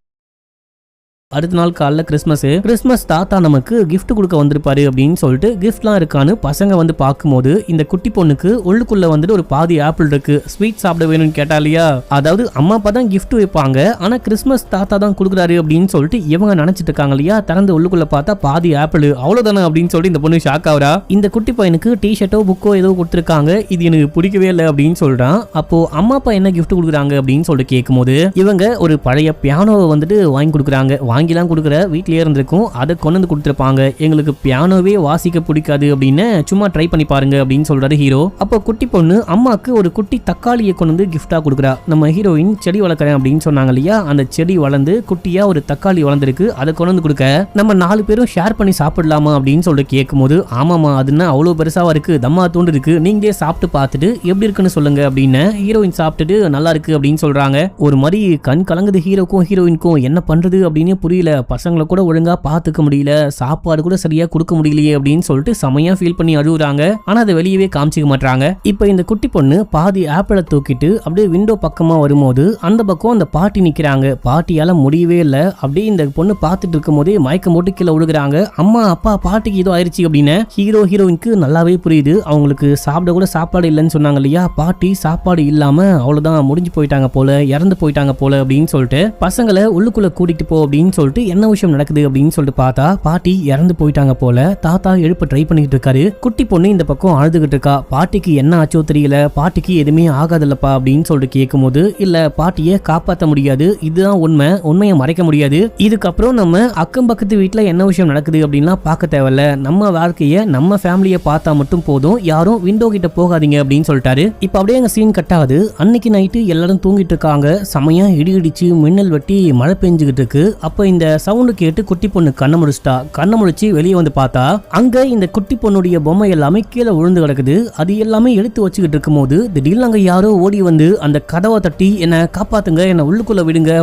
அடுத்த நாள் காலைல கிறிஸ்மஸ் தாத்தா நமக்கு கிஃப்ட் கொடுக்க வந்திருப்பாரு அப்படின்னு சொல்லிட்டு கிஃப்ட்லாம் இருக்கான்னு பசங்க வந்து பார்க்கும்போது இந்த குட்டி பொண்ணுக்கு உள்ளுக்குள்ள வந்துட்டு ஒரு பாதி ஆப்பிள் இருக்கு. ஸ்வீட் சாப்பிட வேணும்னு கேட்டா இல்லையா, அதாவது அம்மா அப்பா தான் கிஃப்ட் வைப்பாங்க, ஆனா கிறிஸ்மஸ் தாத்தா தான் கொடுக்குறாரு அப்படின்னு சொல்லிட்டு இவங்க நினைச்சிட்டு இருக்காங்க இல்லையா. திறந்து உள்ளுக்குள்ள பார்த்தா பாதி ஆப்பிள், அவ்வளவுதானே அப்படின்னு சொல்லிட்டு இந்த பொண்ணு ஷாக் ஆகுறா. இந்த குட்டி பையனுக்கு டிஷர்ட்டோ புக்கோ ஏதோ கொடுத்துருக்காங்க, இது எனக்கு பிடிக்கவே இல்லை அப்படின்னு சொல்றான். அப்போ அம்மா அப்பா என்ன கிஃப்ட் கொடுக்குறாங்க அப்படின்னு சொல்லிட்டு கேட்கும்போது இவங்க ஒரு பழைய பியானோவை வந்துட்டு வாங்கி கொடுக்குறாங்க. வாங்கிலாம் கொடுக்குற வீட்லயே இருந்திருக்கும், அதை கொண்டு வந்து கொடுத்துருப்பாங்க. எங்களுக்கு பியானோவே வாசிக்க பிடிக்காது அப்படின்னு சும்மா ட்ரை பண்ணி பாருங்க அப்படின்னு சொல்றாரு ஹீரோ. அப்போ குட்டி பொண்ணு அம்மாக்கு ஒரு குட்டி தக்காளியை கொண்டு வந்து கிஃப்டா கொடுக்குறா. நம்ம ஹீரோயின் செடி வளர்க்குறேன் அப்படின்னு சொன்னாங்க இல்லையா, அந்த செடி வளர்ந்து குட்டியா ஒரு தக்காளி வளர்ந்துருக்கு, அதை கொண்டு வந்து கொடுக்க நம்ம 4 பேரும் ஷேர் பண்ணி சாப்பிடலாமா அப்படின்னு சொல்லிட்டு கேட்கும்போது ஆமாமா அதுன்னா அவ்வளவு பெருசாவா இருக்கு, தம்மா தூண்டு இருக்கு, நீங்களே சாப்பிட்டு பார்த்துட்டு எப்படி இருக்குன்னு சொல்லுங்க அப்படின்னு ஹீரோயின் சாப்பிட்டுட்டு நல்லா இருக்கு அப்படின்னு சொல்றாங்க. ஒரு மாதிரி கண் கலங்குது ஹீரோக்கும் ஹீரோயினுக்கும், என்ன பண்றது அப்படின்னு புரியல. பசங்களை கூட ஒழுங்கா பாத்துக்க முடியல, சாப்பாடு கூட சரியா கொடுக்க முடியலையே அப்படின்னு சொல்லிட்டு செமையா ஃபீல் பண்ணி அழுகுறாங்க. ஆனா அதை வெளியவே காமிச்சிக்க மாட்டாங்க. இப்ப இந்த குட்டி பொண்ணு பாதி ஆப்பிளை தூக்கிட்டு அப்படியே விண்டோ பக்கமா வரும்போது அந்த பக்கம் அந்த பாட்டி நிக்கிறாங்க. பாட்டியால முடியவே இல்லை, அப்படியே இந்த பொண்ணு பார்த்துட்டு இருக்கும் போதே மயக்கம் போட்டு கீழே விழுகிறாங்க. அம்மா அப்பா பாட்டிக்கு ஏதோ ஆயிடுச்சு அப்படின்னு ஹீரோயினுக்கு நல்லாவே புரியுது. அவங்களுக்கு சாப்பிட கூட சாப்பாடு இல்லைன்னு சொன்னாங்க இல்லையா, பாட்டி சாப்பாடு இல்லாம அவ்வளவுதான் முடிஞ்சு போயிட்டாங்க போல, இறந்து போயிட்டாங்க போல அப்படின்னு சொல்லிட்டு பசங்களை உள்ளுக்குள்ள கூட்டிட்டு போ அப்படின்னு சொல்லிட்டு என்ன விஷயம் நடக்குது அப்படின்னு சொல்லிட்டு பார்த்தா பாட்டி இறந்து போயிட்டாங்க போல. தாத்தா எழுப்ப ட்ரை பண்ணிட்டு இருக்காரு. குட்டி பொண்ணு இந்த பக்கம் அழுதுகிட்டு இருக்கா. பாட்டிக்கு என்ன ஆச்சோ தெரியல, பாட்டிக்கு எதுவுமே ஆகாதுல்லப்பா அப்படின்னு சொல்லிட்டு கேட்கும்போது இல்ல பாட்டியை காப்பாற்ற முடியாது, இதுதான் உண்மை, உண்மையை மறைக்க முடியாது, இதுக்கப்புறம் நம்ம அக்கம் பக்கத்து வீட்டுல என்ன விஷயம் நடக்குது அப்படின்லாம் பார்க்க தேவையில்ல, நம்ம வாழ்க்கைய நம்ம ஃபேமிலியை பார்த்தா மட்டும் போதும், யாரும் விண்டோ கிட்ட போகாதீங்க அப்படின்னு சொல்லிட்டாரு. இப்ப அப்படியே எங்க சீன் கட் ஆகுது. அன்னைக்கு நைட்டு எல்லாரும் தூங்கிட்டு இருக்காங்க. செமையா இடி இடிச்சு மின்னல் வெட்டி மழை பெஞ்சுகிட்டு இருக்கு. அப்ப அப்ப இந்த சவுண்டு கேட்டு குட்டி பொண்ணு கண்ண முடிச்சிட்டா. கண்ண முடிச்சு வெளியே வந்து பார்த்தா அங்க இந்த குட்டி பொண்ணுடைய பொம்மை எல்லாமே கீழே விழுந்து கிடக்குது. அது எல்லாமே எடுத்து வச்சுக்கிட்டு இருக்கும் போது திடீர்னு அங்க யாரோ ஓடி வந்து அந்த கதவை தட்டி என்ன காப்பாத்துங்க, என்ன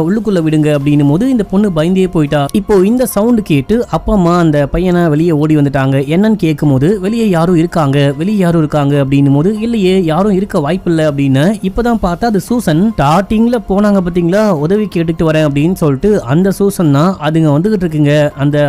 உள்ளுக்குள்ள விடுங்க அப்படின்னு போது இந்த பொண்ணு பயந்தே போயிட்டா. இப்போ இந்த சவுண்டு கேட்டு அப்பா அம்மா அந்த பையனை வெளியே ஓடி வந்துட்டாங்க. என்னன்னு கேட்கும் போது வெளியே யாரும் இருக்காங்க அப்படின்னு போது இல்லையே யாரும் இருக்க வாய்ப்பு இல்லை அப்படின்னு. இப்பதான் பார்த்தா அது சூசன். ஸ்டார்டிங்ல போனாங்க பாத்தீங்களா உதவி கேட்டுட்டு வரேன் அப்படின்னு சொல்லிட்டு அந்த சூசன் தான். அதுங்க வந்துகிட்டு இருக்குங்க.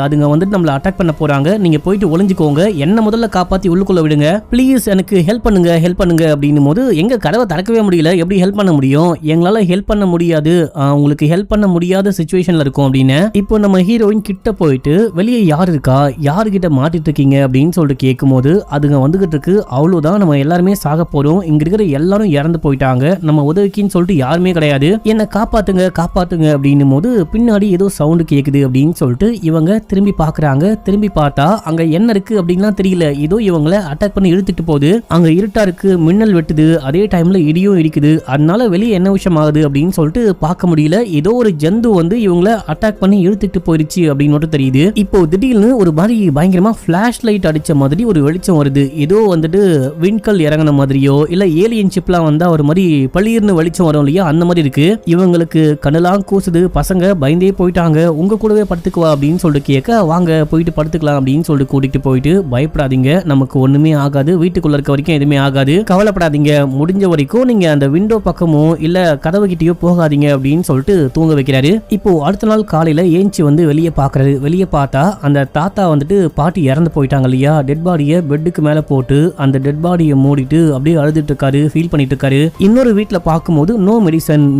அதுங்க வந்துட்டு நம்மள அட்டாக் பண்ண போறாங்க, நீங்க போயிட்டு ஒளிஞ்சுக்கோங்க, என்ன முதல்ல காப்பாத்தி உள்ளுக்குள்ள விடுங்க, ப்ளீஸ் எனக்கு ஹெல்ப் பண்ணுங்க அப்படின்னு போது எங்க கதவை திறக்கவே முடியல, எப்படி ஹெல்ப் பண்ண முடியும், எங்களால ஹெல்ப் பண்ண முடியாது, உங்களுக்கு ஹெல்ப் பண்ண முடியாத சிச்சுவேஷன்ல இருக்கும் அப்படின்னு. இப்போ நம்ம ஹீரோயின் கிட்ட போயிட்டு வெளியே யார் இருக்கா, யாருகிட்ட மாட்டிட்டு இருக்கீங்க அப்படின்னு சொல்லிட்டு கேட்கும் போது அதுங்க வந்துகிட்டு இருக்கு. அவ்வளவுதான், நம்ம எல்லாருமே சாக போறோம், இங்க இருக்கிற எல்லாரும் இறந்து போயிட்டாங்க, நம்ம உதவிக்குன்னு சொல்லிட்டு யாருமே கிடையாது, என்ன காப்பாத்துங்க அப்படின்னு போது பின்னாடி ஏதோ சவுண்ட் கேக்குது அப்படின்னு சொல்லிட்டு இவங்க திரும்பி பாக்குறாங்க. திரும்பி பார்த்தா அங்க என்ன இருக்கு அப்படின்லாம் தெரியல, ஏதோ இவங்களை அட்டாக் பண்ணி இழுத்துட்டு போகுது. அங்க இருட்டா இருக்கு, மின்னல் வெட்டுது, அதே டைம்ல இடியும் இடிக்குது. அதனால வெளியே என்ன விஷயம் ஆகுது அப்படின்னு சொல்லிட்டு பார்க்க முடியல. ஏதோ ஒரு ஜந்து வந்து இவங்களை அட்டாக் பண்ணி இழுத்துட்டு போயிருச்சு அப்படின்னு மட்டும் தெரியுது. இப்போ திடீர்னு ஒரு மாதிரி பயங்கரமா பிளாஷ் லைட் அடிச்ச மாதிரி ஒரு வெளிச்சம் வருது. ஏதோ வந்துட்டு விண்கல் இறங்கின மாதிரியோ இல்ல ஏலியன் ஷிப்லாம் வந்தா ஒரு மாதிரி பளிர்னு வெளிச்சம் வரும் இல்லையா, அந்த மாதிரி இருக்கு. இவங்களுக்கு கண்ணெல்லாம் கூசுது. பசங்க பயந்தே போயிட்டாங்க. உங்க கூடவே படுத்துக்குவா அப்படின்னு சொல்லிட்டு கேட்க வாங்க போயிட்டு படுத்துக்கலாம் அப்படின்னு சொல்லிட்டு கூட்டிட்டு போயிட்டு பயப்படாதீங்க, நமக்கு ஒண்ணுமே ஆகாது, வீட்டுக்குள்ள இருக்க வரைக்கும் எதுவுமே ஆகாது, கவலைப்படாதீங்க, முடிஞ்ச வரைக்கும் நீங்க அந்த விண்டோ பக்கமோ இல்ல கதவு கிட்டயோ போகாதீங்க அப்படின்னு சொல்லிட்டு தூங்க வைக்கிறாரு. இப்போ அடுத்த நாள் காலையில ஏஞ்சி வந்து வெளியே பாக்குறாரு. வெளியே பார்த்தா அந்த தாத்தா வந்துட்டு பாட்டி இறந்து போயிட்டாங்க இல்லையா, டெட் பாடியை பெட்டுக்கு மேல போட்டு அந்த டெட் பாடியை மூடிட்டு அப்படியே அழுதுட்டு இருக்காரு, ஃபீல் பண்ணிட்டு இருக்காரு. இன்னொரு வீட்டுல பார்க்கும்போது நோ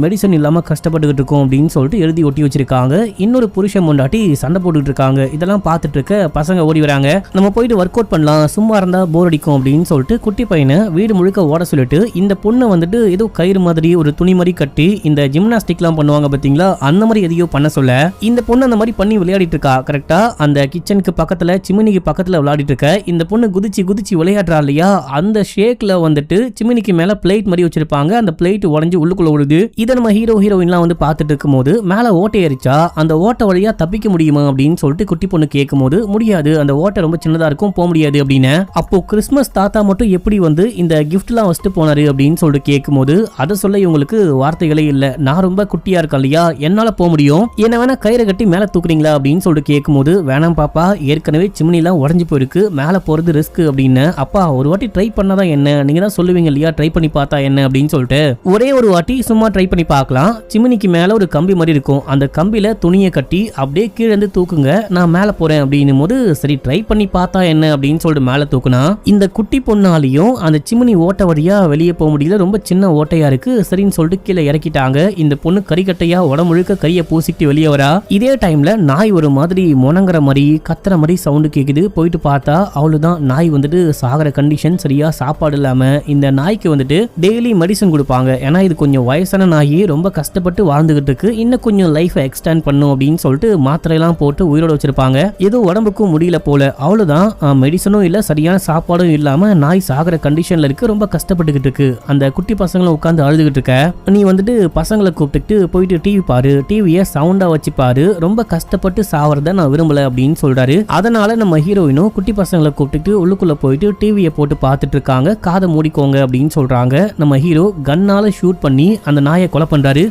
மெடிசன் இல்லாம கஷ்டப்பட்டுக்கிட்டு இருக்கோம் அப்படின்னு சொல்லிட்டு எழுதி ஒட்டி வச்சிருக்காங்க. இன்னொரு புருஷன் பொண்டாட்டி சண்டை போட்டுட்டு இருக்காங்க. இதெல்லாம் பார்த்துட்டு இருக்க பசங்க ஓடி வராங்க. நம்ம போயிட்டு ஒர்க் அவுட் பண்ணலாம், சும்மா இருந்தா போர் அடிக்கும் அப்படின்னு சொல்லிட்டு குட்டி பையனை வீடு முழுக்க ஓட சொல்லிட்டு இந்த பொண்ணை வந்துட்டு ஏதோ கயிறு மாதிரி ஒரு துணி மாதிரி கட்டி இந்த ஜிம்னாஸ்டிக்லாம் பண்ணுவாங்க பாத்தீங்களா, அந்த மாதிரி எதையோ பண்ண சொல்ல இந்த பொண்ணு அந்த மாதிரி பண்ணி விளையாடிட்டு இருக்கா. கரெக்டா அந்த கிச்சனுக்கு பக்கத்துல சிமினிக்கு பக்கத்துல விளையாடிட்டு இருக்க இந்த பொண்ணு குதிச்சு விளையாடுறா இல்லையா, அந்த ஷேக்ல வந்துட்டு சிமினிக்கு மேல பிளேட் மாதிரி வச்சிருப்பாங்க. அந்த பிளேட் உடஞ்சு உள்ளுக்குள்ள விழுது. இதை நம்ம ஹீரோயின்லாம் வந்து பார்த்துட்டு இருக்கும் போது மேல ஓட்டை ஏறிச்சா அந்த ஓட்டை வழியா தப்பிக்க முடியுமா அப்படின்னு சொல்லிட்டு குட்டி பொண்ணு கேட்கும் போது முடியாது, அந்த ஓட்டை ரொம்ப சின்னதா இருக்கும், போக முடியாது அப்படின்னு. அப்போ கிறிஸ்மஸ் தாத்தா மட்டும் எப்படி வந்து இந்த கிஃப்ட் எல்லாம் வச்சுட்டு போனாரு அப்படின்னு சொல்லிட்டு கேட்கும் போது அதை சொல்ல இவங்களுக்கு வார்த்தைகளே இல்ல. நான் ரொம்ப குட்டியா இருக்கேன் இல்லையா, என்னால போக முடியும், என்ன வேணா கயிறை கட்டி மேல தூக்குறீங்களா அப்படின்னு சொல்லிட்டு கேட்கும் போது வேணாம் பாப்பா, ஏற்கனவே சிம்னி எல்லாம் உடஞ்சு போயிருக்கு, மேல போறது ரிஸ்க் அப்படின்னு. அப்பா ஒரு வாட்டி ட்ரை பண்ணாதான் என்ன, நீங்க தான் சொல்லுவீங்க இல்லையா ட்ரை பண்ணி பார்த்தா என்ன அப்படின்னு சொல்லிட்டு ஒரே ஒரு வாட்டி சும்மா ட்ரை பண்ணி பார்க்கலாம். சிமினிக்கு மேல ஒரு கம்பி மாதிரி இருக்கும், அந்த கம்பியில துணியை கட்டி அப்படியே கீழே இருந்து தூக்குங்க, நான் மேல போறேன் அப்படின்னும் போது சரி ட்ரை பண்ணி பார்த்தா என்ன அப்படின்னு சொல்லிட்டு மேல தூக்குனா இந்த குட்டி பொண்ணாலையும் அந்த சிமினி ஓட்ட வழியா வெளியே போக முடியல, ரொம்ப சின்ன ஓட்டையா இருக்கு. சரின்னு சொல்லிட்டு கீழே இறக்கிட்டாங்க. இந்த பொண்ணு கறிக்கட்டையா உடம்பு முழுக்க கையை பூசிட்டு வெளியே வரா. இதே டைம்ல நாய் ஒரு மாதிரி முனங்குற மாதிரி கத்துற மாதிரி சவுண்டு கேக்குது. போயிட்டு பார்த்தா அவ்வளவுதான், நாய் வந்துட்டு சாகர கண்டிஷன், சரியா சாப்பாடு இல்லாம. இந்த நாய்க்கு வந்துட்டு டெய்லி மெடிசன் கொடுப்பாங்க, ஏன்னா இது கொஞ்சம் வயசான நாய், ரொம்ப கஷ்டப்பட்டு வாழ்ந்துகிட்டு இருக்கு, இன்னும் கொஞ்சம் லைஃப் எக்ஸ்டெண்ட் பண்ணும் அப்படின்னு சொல்லிட்டு மாத்திரை எல்லாம் போட்டு உயிரோட வச்சிருப்பாங்க. ஏதோ உடம்புக்கும் முடியல போல. அவ்வளவுதான், மெடிசனும் இல்ல, சரியான சாப்பாடும் இல்லாம நாய் சாகர கண்டிஷன்ல இருக்கு, ரொம்ப கஷ்டப்பட்டுக்கிட்டு இருக்கு. அந்த குட்டி பசங்களை உட்காந்து அழுதுகிட்டு இருக்க, நீ வந்துட்டு பசங்களை கூப்பிட்டு போயிட்டு டிவி பாரு, டிவியை சவுண்டா வச்சு பாரு, ரொம்ப கஷ்டப்பட்டு சாவறத நான் விரும்பல அப்படின்னு சொல்றாரு. அதனால நம்ம ஹீரோயினும் குட்டி பசங்களை கூப்பிட்டு உள்ளுக்குள்ள போயிட்டு டிவியை போட்டு பார்த்துட்டு இருக்காங்க. காதை மூடிக்கோங்க அப்படின்னு சொல்றாங்க. நம்ம ஹீரோ கன்னால ஷூட் பண்ணி அந்த நாயை கொலை பண்றாரு.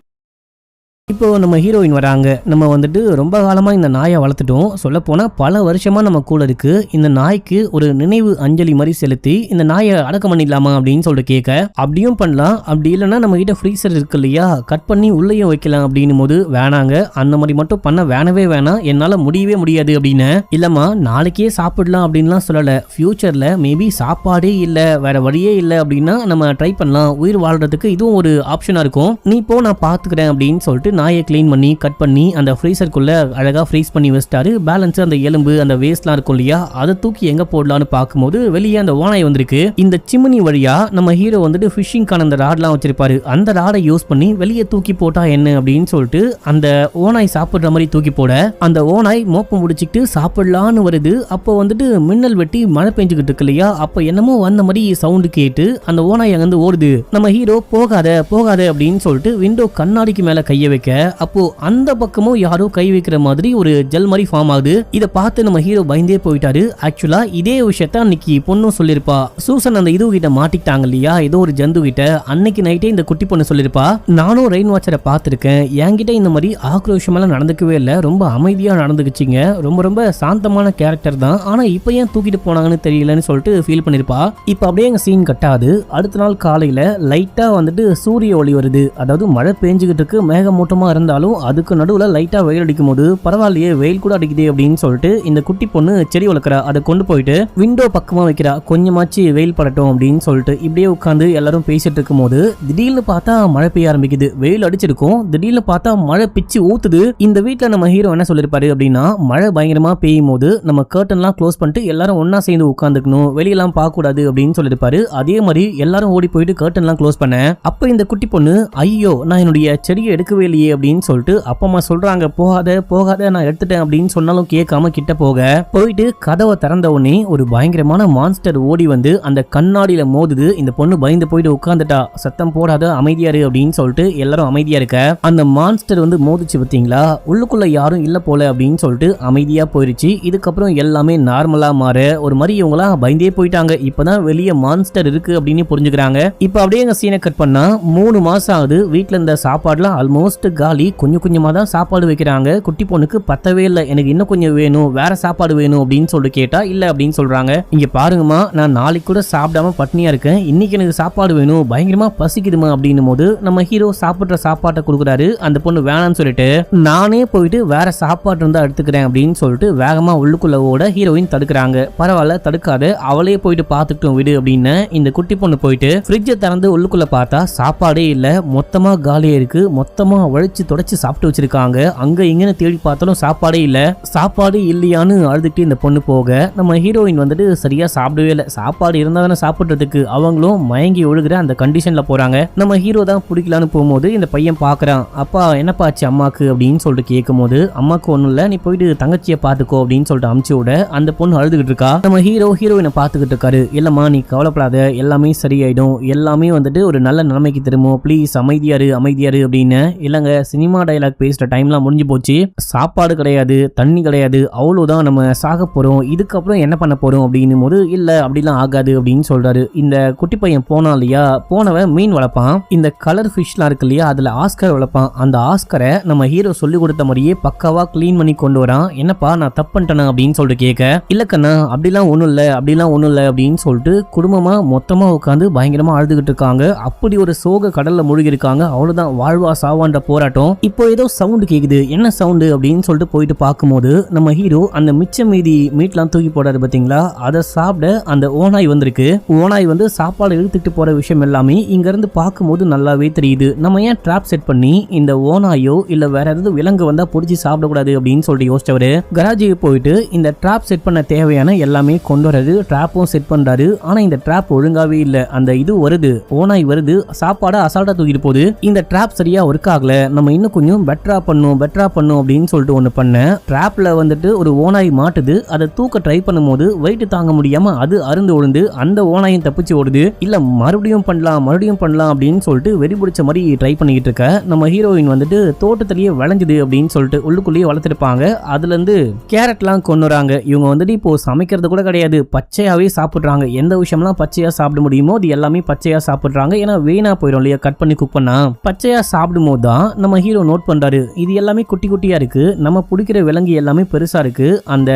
இப்போ நம்ம ஹீரோயின் வராங்க. நம்ம வந்துட்டு ரொம்ப காலமா இந்த நாயை வளர்த்துட்டோம், சொல்ல போனா பல வருஷமா நம்ம கூட இருக்கு. இந்த நாய்க்கு ஒரு நினைவு அஞ்சலி மாதிரி செலுத்தி இந்த நாயை அடக்கம் பண்ணிடலாமா அப்படின்னு சொல்லிட்டு கேட்க, அப்படியும் பண்ணலாம், அப்படி இல்லைன்னா நம்ம கிட்ட ஃப்ரீசர் இருக்கு இல்லையா, கட் பண்ணி உள்ளேயும் வைக்கலாம் அப்படின்னும் போது வேணாங்க, அந்த மாதிரி மட்டும் பண்ண வேணாம், என்னால முடியவே முடியாது அப்படின்னு. இல்லம்மா நாளைக்கே சாப்பிடலாம் அப்படின்லாம் சொல்லல, ஃபியூச்சர்ல மேபி சாப்பாடே இல்ல, வேற வழியே இல்லை அப்படின்னா நம்ம ட்ரை பண்ணலாம், உயிர் வாழ்றதுக்கு இதுவும் ஒரு ஆப்ஷனா இருக்கும், நீ போ நான் பாத்துக்கிறேன் அப்படின்னு சொல்லிட்டு நாயை கிளீன் பண்ணி கட் பண்ணி அந்த ஃப்ரீசருக்குள்ள அழகா ஃப்ரீஸ் பண்ணி வச்சிட்டாரு. பேலன்ஸ் அந்த எலும்பு அந்த வேஸ்ட்லாம் இருக்கும் இல்லையா, அதை தூக்கி எங்க போடலான்னு பார்க்கும்போது வெளியே அந்த ஓனாய் வந்திருக்கு. இந்த சிமினி வழியா நம்ம ஹீரோ வந்துட்டு ஃபிஷிங்கான அந்த ராட்லாம் வச்சிருப்பாரு, அந்த ராடை யூஸ் பண்ணி வெளியே தூக்கி போட்டா என்ன அப்படின்னு சொல்லிட்டு அந்த ஓனாய் சாப்பிடுற மாதிரி தூக்கி போட அந்த ஓனாய் மோப்பம் முடிச்சுக்கிட்டு சாப்பிடலான்னு வருது. அப்போ வந்துட்டு மின்னல் வெட்டி மழை பெஞ்சுக்கிட்டு இருக்கு இல்லையா, அப்போ என்னமோ வந்த மாதிரி சவுண்டு கேட்டு அந்த ஓனாய் அங்கிருந்து ஓடுது. நம்ம ஹீரோ போகாத அப்படின்னு சொல்லிட்டு விண்டோ கண்ணாடிக்கு மேல கைய வைக்க வைக்க அப்போ அந்த பக்கமும் யாரோ கை வைக்கிற மாதிரி ஒரு ஜெல் மாதிரி ஃபார்ம் ஆகுது. இதை பார்த்து நம்ம ஹீரோ பயந்தே போயிட்டாரு. ஆக்சுவலா இதே விஷயத்த அன்னைக்கு பொண்ணும் சொல்லிருப்பா. சூசன் அந்த இது கிட்ட மாட்டிக்கிட்டாங்க இல்லையா, ஏதோ ஒரு ஜந்து கிட்ட. அன்னைக்கு நைட்டே இந்த குட்டி பொண்ணு சொல்லிருப்பா, நானும் ரெயின் வாட்சரை பார்த்திருக்கேன், என்கிட்ட இந்த மாதிரி ஆக்ரோஷமெல்லாம் நடந்துக்கவே இல்லை, ரொம்ப அமைதியா நடந்துக்குச்சிங்க, ரொம்ப ரொம்ப சாந்தமான கேரக்டர் தான், ஆனா இப்ப ஏன் தூக்கிட்டு போனாங்கன்னு தெரியலன்னு சொல்லிட்டு ஃபீல் பண்ணிருப்பா. இப்ப அப்படியே எங்க சீன் கட்டாது. அடுத்த நாள் காலையில லைட்டா வந்துட்டு சூரிய ஒளி வருது. அதாவது மழை பெஞ்சுக்கிட்டு இருக்கு, மேகமூட்டமா இருந்தாலும் அதுக்கு நடுவுல லைட்டா வெயில் அடிக்கும் போது பரவாயில்லையே வெயில் கூட அடிக்குது அப்படின்னு சொல்லிட்டு இந்த குட்டி பொண்ணு செடி வளர்க்குறா. அதை கொண்டு போயிட்டு விண்டோ பக்கமா வைக்கிறா, கொஞ்சமாச்சு வெயில் படட்டும் அப்படின்னு சொல்லிட்டு. இப்படியே உட்காந்து எல்லாரும் பேசிட்டு இருக்கும் போது திடீர்னு பார்த்தா மழை பெய்ய ஆரம்பிக்குது. வெயில் அடிச்சிருக்கும், திடீர்னு பார்த்தா மழை பிச்சு ஊத்துது. இந்த வீட்டுல நம்ம ஹீரோ என்ன சொல்லிருப்பாரு அப்படின்னா, மழை பயங்கரமா பெய்யும் போது நம்ம கர்டன்லாம் க்ளோஸ் பண்ணிட்டு எல்லாரும் ஒன்னா சேர்ந்து உட்காந்துக்கணும், வெளியெல்லாம் பார்க்க கூடாது அப்படின்னு சொல்லிருப்பாரு. அதே மாதிரி எல்லாரும் ஓடி போயிட்டு கர்டன்லாம் க்ளோஸ் பண்ண அப்ப இந்த குட்டி பொண்ணு, ஐயோ நான் என்னுடைய செடியை எடுக்கவே இல்லையே அப்படின்னு சொல்லிட்டு அப்பா அம்மா சொல்றாங்க, போகாத போகாத நான் எடுத்துட்டேன் அப்படின்னு சொன்னாலும் கேட்காம கிட்ட போயிட்டு கதவை திறந்த உடனே ஒரு பயங்கரமான மான்ஸ்டர் ஓடி வந்து அந்த கண்ணாடியில மோதுது. இந்த பொண்ணு பயந்து போயிட்டு உட்கார்ந்துட்டா. சத்தம் போடாத அமைதியாரு அப்படின்னு சொல்லிட்டு எல்லாரும் அமைதியா இருக்க அந்த மான்ஸ்டர் வந்து மோதிச்சு பார்த்தீங்களா, உள்ளுக்குள்ள யாரும் இல்ல போல அப்படின்னு சொல்லிட்டு அமைதியா போயிருச்சு. இதுக்கப்புறம் எல்லாமே நார்மலா மாற ஒரு மாதிரி இவங்களா பயந்தே போயிட்டாங்க. இப்பதான் வெளியே மான்ஸ்டர் இருக்கு அப்படின்னு புரிஞ்சுக்கிறாங்க. இப்ப அப்படியே எங்க சீனை கட் பண்ணா 3 மாசம் ஆகுது. வீட்டுல இருந்த சாப்பாடுலாம் ஆல்மோஸ்ட் காலி. கொஞ்சம் கொஞ்சமா தான் சாப்பாடு வைக்கிறாங்க. குட்டி பொண்ணுக்கு பத்தவே இல்லை, எனக்கு இன்னும் கொஞ்சம் வேணும், வேற சாப்பாடு வேணும் அப்படின்னு சொல்லிட்டு கேட்டா இல்ல அப்படின்னு சொல்றாங்க. இங்க பாருங்கம்மா, நான் நாளைக்கு கூட சாப்பிடாம பட்னியா இருக்கேன், இன்னைக்கு எனக்கு சாப்பாடு வேணும், பயங்கரமா பசிக்குதுமா அப்படின்னும் போது நம்ம ஹீரோ சாப்பிடுற சாப்பாட்டை கொடுக்குறாரு. அந்த பொண்ணு வேணான்னு சொல்லிட்டு நானே போயிட்டு வேற சாப்பாடு இருந்தா எடுத்துக்கிறேன் அப்படின்னு சொல்லிட்டு வேகமா உள்ளுக்குள்ள ஓட ஹீரோயின் தடுக்கிறாங்க. பரவாயில்ல தடுக்காத, அவளே போயிட்டு பாத்துக்கிட்டோம் விடு அப்படின்னு இந்த குட்டி பொண்ணு போயிட்டு ஃப்ரிட்ஜை திறந்து உள்ளுக்குள்ள பார்த்தா சாப்பாடே இல்ல, மொத்தமா காலியா இருக்கு. மொத்தமா உழைச்சு தொடச்சு சாப்பிட்டு வச்சிருக்காங்க. அங்க இங்கன்னு தேடி பார்த்தாலும் சாப்பாடே இல்ல. சாப்பாடு இல்லையான்னு அழுதுகிட்டு இந்த பொண்ணு போக நம்ம ஹீரோயின் வந்துட்டு சரியா சாப்பிடவே இல்லை. சாப்பாடு இருந்தா தானே சாப்பிடுறதுக்கு. அவங்களும் மயங்கி ஒழுகுற அந்த கண்டிஷன்ல போறாங்க. நம்ம ஹீரோ தான் பிடிக்கலான்னு போகும்போது இந்த பையன் பாக்குறான். அப்பா என்னப்பா ஆச்சு அம்மாக்கு அப்படின்னு சொல்லிட்டு கேட்கும் போது, அம்மாக்கு ஒண்ணும் இல்ல, நீ போயிட்டு தங்கச்சியை பாத்துக்கோ அப்படின்னு சொல்லிட்டு அமுச்சு விட அந்த பொண்ணு அழுதுகிட்டு இருக்கா. நம்ம ஹீரோயினை பாத்துக்கிட்டு இருக்காரு. இல்லம்மா நீ கவலைப்படாத, எல்லாமே சரியாயிடும், எல்லாமே வந்துட்டு ஒரு நல்ல நிலைமைக்கு திரும்பும், ப்ளீஸ் அமைதியாரு அமைதியாரு அப்படின்னு. இல்லங்க சினிமா டயலாக் பேசுற டைம்லாம் முடிஞ்சு போச்சு, சாப்பாடு கிடையாது, தண்ணி கிடையாது, அவ்வளவுதான், நம்ம சாக போறோம், இதுக்கப்புறம் என்ன பண்ண போறோம் அப்படின்னும் போது இல்ல அப்படிலாம் ஆகாது அப்படின்னு சொல்றாரு. இந்த குட்டி பையன் போனா இல்லையா, போனவன் மீன் வளர்ப்பான். இந்த கலர் ஃபிஷ்லாம் இருக்கு இல்லையா, அதுல ஆஸ்கர் வளர்ப்பான். அந்த ஆஸ்கரை நம்ம ஹீரோ சொல்லி கொடுத்த மாதிரியே பக்காவா கிளீன் பண்ணி கொண்டு வரான். என்னப்பா நான் தப்பு பண்ணிட்டேனா அப்படின்னு சொல்லிட்டு கேட்க, இல்லக்கண்ணா அப்படிலாம் ஒண்ணும் இல்ல அப்படிலாம் ஒண்ணும் இல்ல அப்படின்னு சொல்லிட்டு குடும்பமா மொத்தமா உட்காந்து பயங்கரமா அழுதுகிட்டு இருக்காங்க. அப்படி ஒரு சோக கடல்ல மூழ்கி இருக்காங்க. அவ்வளவுதான், வாழ்வா சாவான்ற போராட்டம். இப்போ ஏதோ சவுண்ட் கேக்குது, என்ன சவுண்டு அப்படின்னு சொல்லிட்டு போயிட்டு பார்க்கும்போது நம்ம ஹீரோ அந்த மிச்ச மீதி மீட்லாம் தூக்கி போடாரு பாத்தீங்களா, அதை சாப்பிட அந்த ஓனாய் வந்திருக்கு. ஓனாய் வந்து சாப்பாடு இழுத்துட்டு போற விஷயம் எல்லாமே இங்க இருந்து பார்க்கும்போது நல்லாவே தெரியுது. நம்ம ஏன் ட்ராப் செட் பண்ணி இந்த ஓனாயோ இல்ல வேற ஏதாவது விலங்கு வந்தா பொடிச்சு சாப்பிடக்கூடாது அப்படின்னு சொல்லிட்டு யோசிச்சவரு கராஜுக்கு போயிட்டு இந்த ட்ராப் செட் பண்ண தேவையான எல்லாமே கொண்டு வர்றது, ட்ராப்பும் செட் பண்றாரு. ஆனா இந்த ட்ராப் ஒழுங்காவே இல்ல. அந்த இது வருது, ஓனாய் வருது, சாப்பாடை அசால்ட்டா தூக்கிட்டு போகுது. இந்த ட்ராப் சரியா ஒர்க் ஆகல, நம்ம இன்னும் கொஞ்சம் பெட்டரா பண்ணும் அப்படின்னு சொல்லிட்டு ஒண்ணு பண்ண ட்ராப்ல வந்துட்டு ஒரு ஓனாய் மாட்டுது. அதை தூக்க ட்ரை பண்ணும்போது வெயிட் தாங்க முடியாம அது அருந்து விழுந்து அந்த ஓனாயும் தப்பிச்சு ஓடுது. இல்ல மறுபடியும் பண்ணலாம் அப்படின்னு சொல்லிட்டு வெறி பிடிச்ச மாதிரி ட்ரை பண்ணிக்கிட்டு இருக்க நம்ம ஹீரோயின் வந்துட்டு தோட்டத்திலேயே விளைஞ்சது அப்படின்னு சொல்லிட்டு உள்ளுக்குள்ளேயே வளர்த்திருப்பாங்க. அதுல இருந்து கேரட்லாம் கொண்டு வராங்க. இவங்க வந்துட்டு இப்போ சமைக்கிறது கூட கிடையாது, பச்சையாவே சாப்பிடுறாங்க. எந்த விஷயம்லாம் பச்சையா சாப்பிட முடியுமோ அது எல்லாமே பச்சையா சாப்பிடுறாங்க. ஏன்னா வீணா போயிடும் இல்லையா, கட் பண்ணி குக் பண்ணா. பச்சையா சாப்பிடும் போது தான் நம்ம ஹீரோ நோட் பண்றாரு, இது எல்லாமே குட்டி குட்டியா இருக்கு, நம்ம பிடிக்கிற விலங்கு எல்லாமே பெருசா இருக்கு, அந்த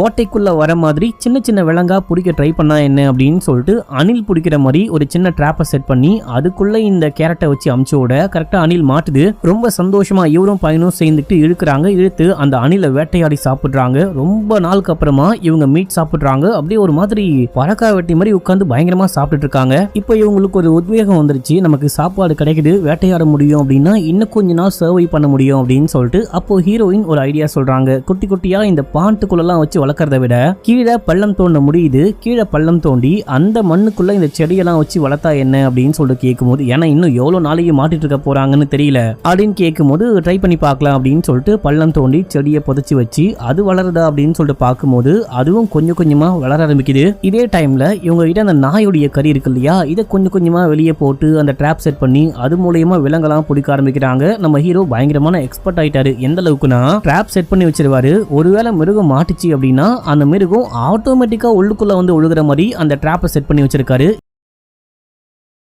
ஓட்டைக்குள்ள வர மாதிரி சின்ன சின்ன விலங்கா பிடிக்க ட்ரை பண்ணா என்ன அப்படின்னு சொல்லிட்டு அணில் பிடிக்கிற மாதிரி ஒரு சின்ன ட்ராப்பை செட் பண்ணி அதுக்குள்ள இந்த கேரட்டை வச்சு அமுச்சு விட கரெக்டா அணில் மாட்டுது. ரொம்ப சந்தோஷமா இவரும் பையனும் சேர்ந்துட்டு இழுக்கிறாங்க. இழுத்து அந்த அணிலை வேட்டையாடி சாப்பிடுறாங்க. ரொம்ப நாளுக்கு அப்புறமா இவங்க மீட் சாப்பிடுறாங்க. அப்படியே ஒரு மாதிரி பறக்கா வெட்டி மாதிரி உட்காந்து பயங்கரமா சாப்பிட்டுட்டு இருக்காங்க. இப்போ இவங்களுக்கு ஒரு உத்வேகம் வந்துருச்சு, நமக்கு சாப்பாடு கிடைக்குது, வேட்டையாட முடியும் அப்படின்னா இன்னும் கொஞ்ச நாள் சர்வை பண்ண முடியும் அப்படின்னு சொல்லிட்டு அப்போ ஹீரோயின் ஒரு ஐடியா சொல்றாங்க. குட்டி குட்டியா இந்த பாண்ட்டுக்குள்ளெல்லாம் வச்சு வளர்க்கறத விட கீழே பள்ளம் தோண்ட முடியுது, கீழே பள்ளம் தோண்டி அந்த மண்ணுக்குள்ள இந்த செடியெல்லாம் வச்சு வளர்த்தா என்ன அப்படின்னு சொல்லிட்டு கேட்கும்போது, ஏன்னா இன்னும் எவ்வளவு நாளைக்கு மாட்டிட்டு இருக்க போறாங்கன்னு தெரியல அப்படின்னு கேட்கும்போது ட்ரை பண்ணி பார்க்கலாம் அப்படின்னு சொல்லிட்டு பள்ளம் தோண்டி செடியை புதைச்சி வச்சு அது வளருதா அப்படின்னு சொல்லிட்டு பார்க்கும்போது அதுவும் கொஞ்சம் கொஞ்சமா வளர ஆரம்பிக்குது. இதே டைம்ல இவங்க கிட்ட அந்த நாயுடைய கறி இருக்கு இல்லையா, இதை கொஞ்சம் கொஞ்சமா வெளியே போட்டு அந்த ட்ராப் செட் பண்ணி அது மூலயமா விலங்கெல்லாம் பிடிக்க ஆரம்பிக்கிறாங்க. நம்ம ஹீரோ பயங்கரமான எக்ஸ்பர்ட் ஆயிட்டாரு. எந்த அளவுக்குனா ட்ராப் செட் பண்ணி வச்சிருவாரு. ஒருவேளை மிருகம் மாட்டுச்சு அப்படின்னா அந்த மிருகம் ஆட்டோமேட்டிக்கா உள்ளுக்குள்ள வந்து ஒழுகுற மாதிரி அந்த ட்ராப்பை செட் பண்ணி வச்சிருக்காரு.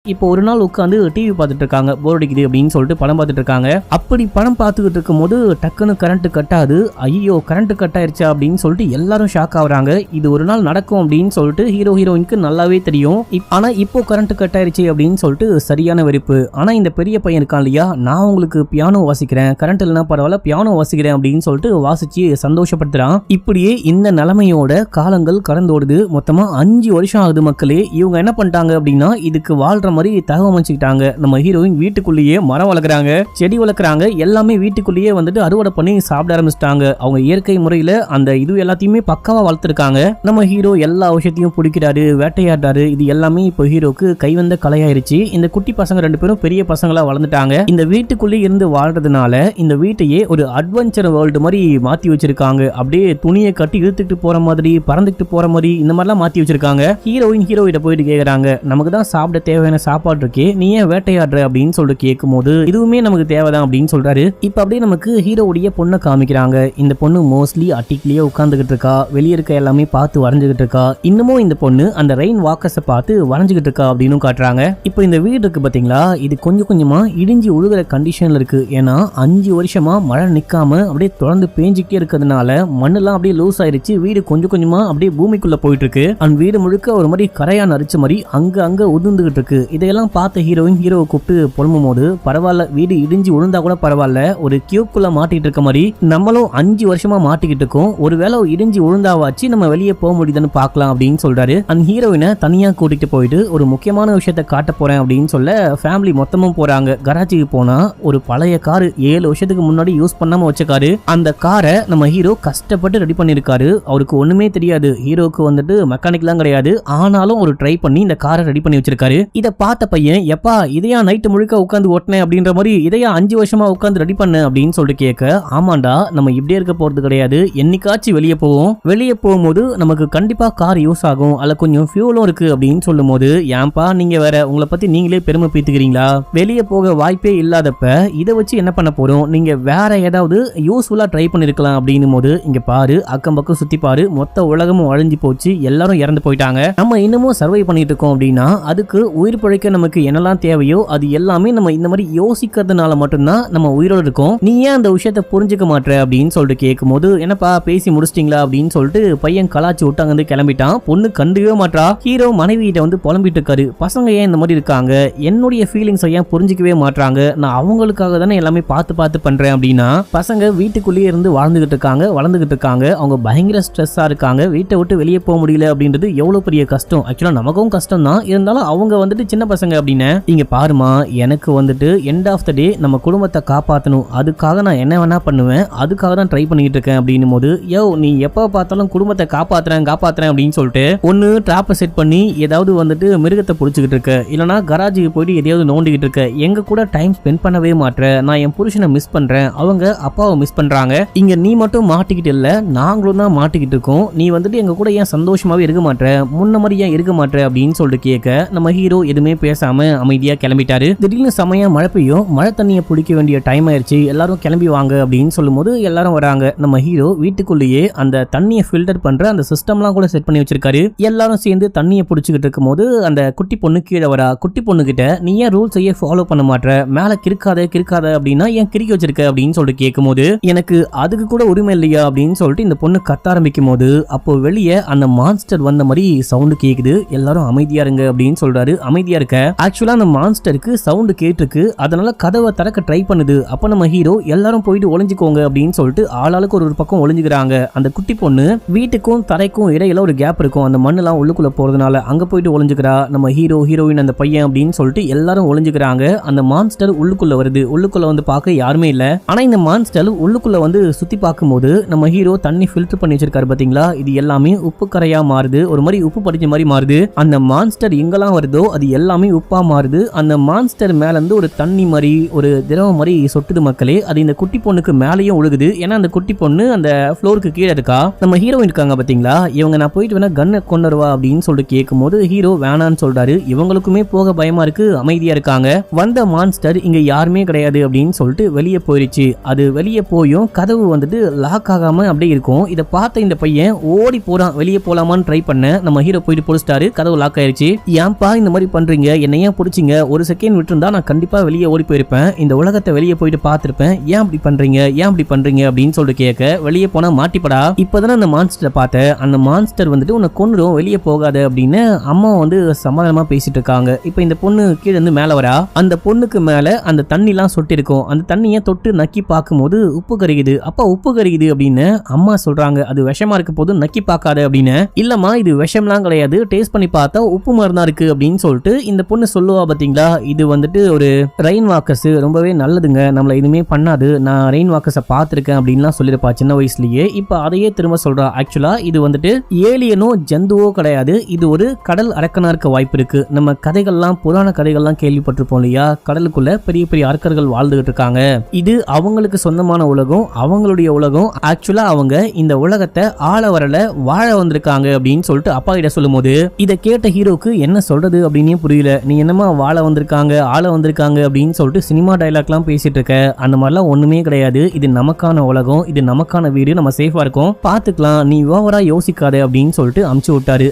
இப்போ ஒரு நாள் உட்காந்து டிவி பார்த்துட்டு இருக்காங்க, போர் அடிக்குது அப்படின்னு சொல்லிட்டு படம் பார்த்துட்டு இருக்காங்க. அப்படி படம் பார்த்துக்கிட்டு இருக்கும் போது டக்குன்னு கரண்ட் கட் ஆகுது. ஐயோ கரண்ட் கட் ஆயிருச்சா அப்படின்னு சொல்லிட்டு எல்லாரும் ஷாக் ஆகுறாங்க. இது ஒரு நாள் நடக்கும் அப்படின்னு சொல்லிட்டு ஹீரோயினுக்கு நல்லாவே தெரியும். ஆனா இப்போ கரண்ட் கட் ஆயிருச்சு அப்படின்னு சொல்லிட்டு சரியான வெறுப்பு. ஆனா இந்த பெரிய பையன் இருக்கான் இல்லையா, நான் உங்களுக்கு பியானோ வாசிக்கிறேன், கரண்ட் இல்லைன்னா பரவாயில்ல பியானோ வாசிக்கிறேன் அப்படின்னு சொல்லிட்டு வாசிச்சு சந்தோஷப்படுத்துறான். இப்படியே இந்த நிலைமையோட காலங்கள் கடந்தோடுது. மொத்தமா 5 வருஷம் ஆகுது மக்களே. இவங்க என்ன பண்ணிட்டாங்க அப்படின்னா இதுக்கு வாழ்ற மாதிரி தகவல் அமைச்சுக்கிட்டாங்க. நம்ம ஹீரோயின் வீட்டுக்குள்ளேயே மரம் வளர்க்குறாங்க, செடி வளர்க்குறாங்க, எல்லாமே வீட்டுக்குள்ளேயே வந்துட்டு அறுவடை பண்ணி சாப்பிட ஆரம்பிச்சிட்டாங்க. அவங்க இயற்கை முறையில அந்த இது எல்லாத்தையுமே பக்காவா வளர்த்துருக்காங்க. நம்ம ஹீரோ எல்லா விஷயத்தையும் பிடிக்கிறாரு, வேட்டையாடுறாரு. இது எல்லாமே இப்போ ஹீரோக்கு கைவந்த கலையாயிருச்சு. இந்த குட்டி பசங்க 2 பேரும் பெரிய பசங்களா வளர்ந்துட்டாங்க. இந்த வீட்டுக்குள்ளே இருந்து வாழ்றதுனால இந்த வீட்டையே ஒரு அட்வென்ச்சர் வேர்ல்டு மாதிரி மாத்தி வச்சிருக்காங்க. அப்படியே துணியை கட்டி இழுத்துட்டு போற மாதிரி, பறந்துட்டு போற மாதிரி இந்த மாதிரிலாம் மாத்தி வச்சிருக்காங்க. ஹீரோயிட்ட போயிட்டு கேக்குறாங்க, நமக்கு தான் சாப்பிட தேவையான சாப்பாடு இருக்கே, நீ ஏன் வேட்டையாடுற அப்படின்னு சொல்லிட்டு கேட்கும்போது இதுவுமே நமக்கு தேவைதான் அப்படின்னு சொல்றாரு. இப்ப அப்படியே நமக்கு ஹீரோவுடைய பொண்ணை காமிக்கிறாங்க. இந்த பொண்ணு மோஸ்ட்லி அட்டிக்லயே உட்கார்ந்துகிட்டு இருக்கா, வெளியே இருக்க எல்லாமே பார்த்து வரைஞ்சுகிட்டு இருக்கா. இன்னமும் இந்த பொண்ணு அந்த ரெயின் வாக்கர்ஸை பார்த்து வரைஞ்சுகிட்டு இருக்கா அப்படின்னு காட்டுறாங்க. இப்போ இந்த வீடு இருக்கு பாத்தீங்களா, இது கொஞ்சம் கொஞ்சமா இடிஞ்சு உழுகிற கண்டிஷன்ல இருக்கு. ஏன்னா 5 வருஷமா மழை நிக்காம அப்படியே தொடர்ந்து பேஞ்சிக்கிட்டே இருக்கிறதுனால மண்ணெல்லாம் அப்படியே லூஸ் ஆயிருச்சு. வீடு கொஞ்சம் கொஞ்சமா அப்படியே பூமிக்குள்ள போயிட்டு இருக்கு. அந்த வீடு முழுக்க ஒரு மாதிரி கரையா நரிச்ச மாதிரி அங்க உதிர்ந்துகிட்டு இருக்கு. இதையெல்லாம் பார்த்த ஹீரோவை கூப்பிட்டு புலம்பும் போது, பரவாயில்ல வீடு இடிஞ்சு விழுந்தா கூட பரவாயில்ல, ஒரு கியூப்குள்ள மாட்டிட்டு இருக்க மாதிரி நம்மளும் 5 வருஷமா மாட்டிக்கிட்டு இருக்கோம், ஒருவேளை இடிஞ்சு விழுந்தாவாச்சு நம்ம வெளியே போக முடியுதுன்னு பார்க்கலாம் அப்படின்னு சொல்றாரு. அந்த ஹீரோயினை தனியா கூட்டிட்டு போயிட்டு ஒரு முக்கியமான விஷயத்த காட்ட போறேன் அப்படின்னு சொல்ல ஃபேமிலி மொத்தமும் போறாங்க. கராஜிக்கு போனா ஒரு பழைய காரு, 7 வருஷத்துக்கு முன்னாடி யூஸ் பண்ணாம வச்ச காரு. அந்த காரை நம்ம ஹீரோ கஷ்டப்பட்டு ரெடி பண்ணிருக்காரு. அவருக்கு ஒண்ணுமே தெரியாது, ஹீரோக்கு வந்துட்டு மெக்கானிக்லாம் கிடையாது. ஆனாலும் ஒரு ட்ரை பண்ணி இந்த காரை ரெடி பண்ணி வச்சிருக்காரு. இதை பார்த்த பையன், எப்பா இதையா நைட்டு முழுக்க உட்காந்து ஓட்டினேன் அப்படின்ற மாதிரி, இதையா 5 வருஷமா உட்காந்து ரெடி பண்ண அப்படின்னு சொல்லிட்டு கேட்க, ஆமாண்டா நம்ம இப்படியே இருக்க போறது கிடையாது, என்னைக்காச்சும் வெளியே போவோம், வெளியே போகும்போது நமக்கு கண்டிப்பா கார் யூஸ் ஆகும், அதுல கொஞ்சம் ஃபியூலும் இருக்கு அப்படின்னு சொல்லும் போது, ஏன்பா நீங்க வேற உங்களை பத்தி நீங்களே பெருமை பீத்துக்கிறீங்களா, வெளியே போக வாய்ப்பே இல்லாதப்ப இதை வச்சு என்ன பண்ண போறோம், நீங்க வேற ஏதாவது யூஸ்ஃபுல்லா ட்ரை பண்ணிருக்கலாம் அப்படின்னும் போது, இங்க பாரு அக்கம் பக்கம் சுத்தி பாரு, மொத்த உலகமும் அழிஞ்சு போச்சு, எல்லாரும் இறந்து போயிட்டாங்க, நம்ம இன்னமும் சர்வை பண்ணிட்டு இருக்கோம் அப்படின்னா அதுக்கு உயிர் பிழைக்க நமக்கு என்னெல்லாம் தேவையோ அது எல்லாமே நம்ம இந்த மாதிரி யோசிக்கிறதுனால மட்டும்தான் நம்ம உயிரோடு இருக்கோம். நீ ஏன் அந்த விஷயத்தை புரிஞ்சுக்க மாட்டேற அப்படின்னு சொல்லிட்டு கேட்கும்போது, என்னப்பா பேசி முடிச்சிட்டீங்களா அப்படின்னு சொல்லிட்டு பையன் கலாச்சி விட்டு அங்கிருந்து கிளம்பிட்டான். பொண்ணு கண்டுக்கவே மாட்டா. ஹீரோ மனைவியிட்ட வந்து புலம்பிட்டு இருக்காரு, பசங்க ஏன் இந்த மாதிரி இருக்காங்க, என்னுடைய ஃபீலிங்ஸை ஏன் புரிஞ்சிக்கவே மாட்டாங்க, நான் அவங்களுக்காக தானே எல்லாமே பார்த்து பண்றேன் அப்படின்னா, பசங்க வீட்டுக்குள்ளேயே இருந்து வாழ்ந்துகிட்டு இருக்காங்க, வளர்ந்துகிட்டு இருக்காங்க, அவங்க பயங்கர ஸ்ட்ரெஸ்ஸா இருக்காங்க, வீட்டை விட்டு வெளியே போக முடியல அப்படின்றது எவ்வளவு பெரிய கஷ்டம். ஆக்சுவலா நமக்கும் கஷ்டம் தான், இருந்தாலும் அவங்க வந்துட்டு சின்ன பசங்க அப்படின்னு, இங்க பாருமா எனக்கு வந்துட்டு எண்ட் ஆஃப் த டே நம்ம குடும்பத்தை காப்பாற்றணும், அதுக்காக நான் என்ன வேணா பண்ணுவேன், அதுக்காக தான் ட்ரை பண்ணிட்டு இருக்கேன் அப்படின்னும் போது, யோ நீ எப்ப பார்த்தாலும் குடும்பத்தை காப்பாத்துறேன் அப்படின்னு சொல்லிட்டு ஒன்னு டிராப்பை செட் பண்ணி ஏதாவது வந்துட்டு மிருகத்தை பிடிச்சிக்கிட்டு இருக்க, இல்லனா கராஜுக்கு போயிட்டு எதையாவது நோண்டிக்கிட்டு இருக்க, எங்க கூட டைம் ஸ்பெண்ட் பண்ணவே மாட்டேன், நான் என் புருஷனை மிஸ் பண்றேன், அவங்க அப்பாவை மிஸ் பண்றாங்க, இங்க நீ மட்டும் மாட்டிக்கிட்டு இல்ல நாங்களும் தான் மாட்டிக்கிட்டு இருக்கோம், நீ வந்துட்டு எங்க கூட ஏன் சந்தோஷமாவே இருக்க மாட்டேன், முன்ன மாதிரி ஏன் இருக்க மாட்டேன் அப்படின்னு சொல்லிட்டு கேட்க, நம்ம ஹீரோ எதுவுமே பேசாம அமைதியா கிளம்பிட்டாரு. திடீர்னு சமயம் மழை பெய்யும், மழை தண்ணியை பிடிக்க வேண்டிய டைம் ஆயிடுச்சு, எல்லாரும் கிளம்பி வாங்க அப்படின்னு சொல்லும் போது எல்லாரும் வராங்க. நம்ம ஹீரோ வீட்டுக்குள்ளேயே அந்த தண்ணியை ஃபில்டர் பண்ற அந்த சிஸ்டம்லாம் கூட செட் பண்ணி வச்சிருக்காரு. எல்லாரும் சேர்ந்து தண்ணியை பிடிச்சிக்கிட்டு இருக்கும் போது அந்த குட்டி பொண்ணு கீழே வரா. குட்டி பொண்ணு கிட்ட நீ ஏன் ரூல்ஸ் ஃபாலோ பண்ண மாட்டேற, மேல கிறுக்காத அப்படின்னா ஏன் கிறுக்கி வச்சிருக்க அப்படின்னு சொல்லிட்டு கேட்கும் போது, எனக்கு அதுக்கு கூட உரிமை இல்லையா அப்படின்னு சொல்லிட்டு இந்த பொண்ணு கத்த ஆரம்பிக்கும் போது, அப்போ வெளியே அந்த மான்ஸ்டர் வந்த மாதிரி சவுண்டு கேக்குது. எல்லாரும் அமைதியா இருங்க அப்படின்னு சொல்றாரு. அமைதியா இருக்க, ஆக்சுவலா அந்த மான்ஸ்டருக்கு சவுண்டு கேட்டிருக்கு, அதனால கதவை திறக்க ட்ரை பண்ணுது. அப்ப நம்ம ஹீரோ எல்லாரும் போயிட்டு ஒளிஞ்சுக்கோங்க அப்படின்னு சொல்லிட்டு ஆளாளுக்கு ஒரு பக்கம் ஒளிஞ்சுக்கிறாங்க. அந்த குட்டி பொண்ணு வீட்டுக்கும் தரைக்கும் இடையில ஒரு கேப் இருக்கும், அந்த மண்ணெல்லாம் உள்ளுக்குள்ள போறதுனால அங்க போயிட்டு ஒளிஞ்சுக்கிறா. நம்ம ஹீரோ ஹீரோயின் அந்த பையன் அப்படின்னு சொல்லிட்டு எல்லாரும் ஒளிஞ்சுக்கிறாங்க. அந்த மான்ஸ்டர் உள்ளுக்குள்ள வருது. உள்ளுக்குள்ள வந்து பார்க்க யாருமே இல்ல. ஆனா இந்த மான்ஸ்டர் உள்ளுக்குள்ள வந்து சுத்தி பார்க்கும்போது நம்ம ஹீரோ தண்ணி ஃபில்டர் பண்ணி வச்சிருக்காரு பாத்தீங்களா, இது எல்லாமே உப்பு கரையா மாறுது, ஒரு மாதிரி உப்பு படிச்ச மாதிரி மாறுது. அந்த மான்ஸ்டர் எங்கெல்லாம் வருதோ அது எல்லாமே உப்பா மாறுது. அந்த மான்ஸ்டர் மேல இருந்து ஒரு தண்ணி மாதிரி ஒரு திரவம் மாதிரி சொட்டுது மக்களே. அது இந்த குட்டி பொண்ணுக்கு மேலேயும் ஒழுகுது. ஏன்னா அந்த குட்டி பொண்ணு அந்த ஃப்ளோருக்கு கீழே இருக்கா. நம்ம ஹீரோயின் இருக்காங்க பாத்தீங்களா, இவங்க நான் போயிட்டு வேணா கண்ணை கொண்டுருவா அப்படின்னு சொல்லிட்டு கேட்கும் போது ஹீரோ வேணான்னு சொல்றாரு. இவங்களுக்குமே போக பயமா இருக்கு, அமைதியா இருக்காங்க. வந்த மான்ஸ்டர் இங்க யாருமே கிடையாது அப்படின்னு சொல்லிட்டு வெளியே போயிருச்சு. அது வெளியே போயும் கதவு வந்துட்டு லாக் ஆகாம அப்படியே இருக்கும். இதை பார்த்த இந்த பையன் ஓடி போறான். வெளியே போலாமான்னு ட்ரை பண்ண நம்ம ஹீரோ போயிட்டு பொடிச்சிட்டாரு. கதவு லாக் ஆயிருச்சு. ஏன்பா இந்த மாதிரி பண்றீங்க, என்ன ஏன் பிடிச்சிங்க, ஒரு செகண்ட் விட்டுருந்தா நான் கண்டிப்பா வெளியே ஓடி போயிருப்பேன், இந்த உலகத்தை வெளியே போயிட்டு பார்த்திருப்பேன், ஏன் அப்படி பண்றீங்க ஏன் அப்படி பண்றீங்க அப்படின்னு சொல்லிட்டு கேட்க, வெளியே போனா மாட்டிப்படா, இப்பதான் அந்த மான்ஸ்டரை பார்த்த, அந்த மான்ஸ்டர் வந்துட்டு உன்னை கொன்னுடும் வெளியே போகாத அப்படின்னு அம்மா வந்து சமாதானமா பேசிட்டு இருக்காங்க. இப்ப இந்த பொண்ணு கீழே இருந்து மேல வரா. அந்த பொண்ணுக்கு மேல அந்த தண்ணி எல்லாம் சொட்டி இருக்கும். அந்த தண்ணியை தொட்டு நக்கி பார்க்கும்போது உப்பு கரிக்குது. அப்பா உப்பு கரிக்குது அப்படின்னு அம்மா சொல்றாங்க. அது விஷமா இருக்க போது நக்கி பார்க்காத அப்படின்னு. இல்லம்மா இது விஷம்லாம் கிடையாது, டேஸ்ட் பண்ணி பார்த்தா உப்பு மருந்தா இருக்கு அப்படின்னு சொல்லிட்டு இந்த பொண்ணு சொல்லுவா பாத்தீங்களா. இது வந்துட்டு ஒரு ரெயின் வாக்கர்ஸ், ரொம்பவே நல்லதுங்க, நம்மள எதுவுமே பண்ணாது, நான் ரெயின் வாக்கர்ஸை பார்த்திருக்கேன் அப்படின்லாம் சொல்லிருப்பா சின்ன வயசுலயே. இப்ப அதையே திரும்ப சொல்றா. ஆக்சுவலா இது வந்துட்டு ஏலியனோ ஜந்துவோ கிடையாது, இது ஒரு கடல் அரக்கனா இருக்க வாய்ப்பு இருக்கு. நம்ம கதைகள்லாம் புராண கதைகள்லாம் கேள்விப்பட்டிருப்போம் இல்லையா, கடலுக்குள்ள பெரிய பெரிய அரக்கர்கள் வாழ்ந்துகிட்டு இருக்காங்க, இது அவங்களுக்கு சொந்தமான உலகம், அவங்களுடைய உலகம். ஆக்சுவலா அவங்க இந்த உலகத்தை ஆள வரல, வாழ வந்திருக்காங்க அப்படின்னு சொல்லிட்டு அப்பா கிட்ட சொல்லும் போது இதை கேட்ட ஹீரோக்கு என்ன சொல்றது அப்படின்னே புரியல. நீ என்னமா வாழ வந்திருக்காங்க ஆள வந்திருக்காங்க அப்படின்னு சொல்லிட்டு சினிமா டைலாக்லாம் பேசிட்டு இருக்க, அந்த மாதிரிலாம் ஒண்ணுமே கிடையாது, இது நமக்கான உலகம், இது நமக்கான வீடு, நம்ம சேஃபா இருக்கோம், பாத்துக்கலாம், நீ ஓவரா யோசிக்காத அப்படின்னு சொல்லிட்டு அமுச்சு விட்டாரு.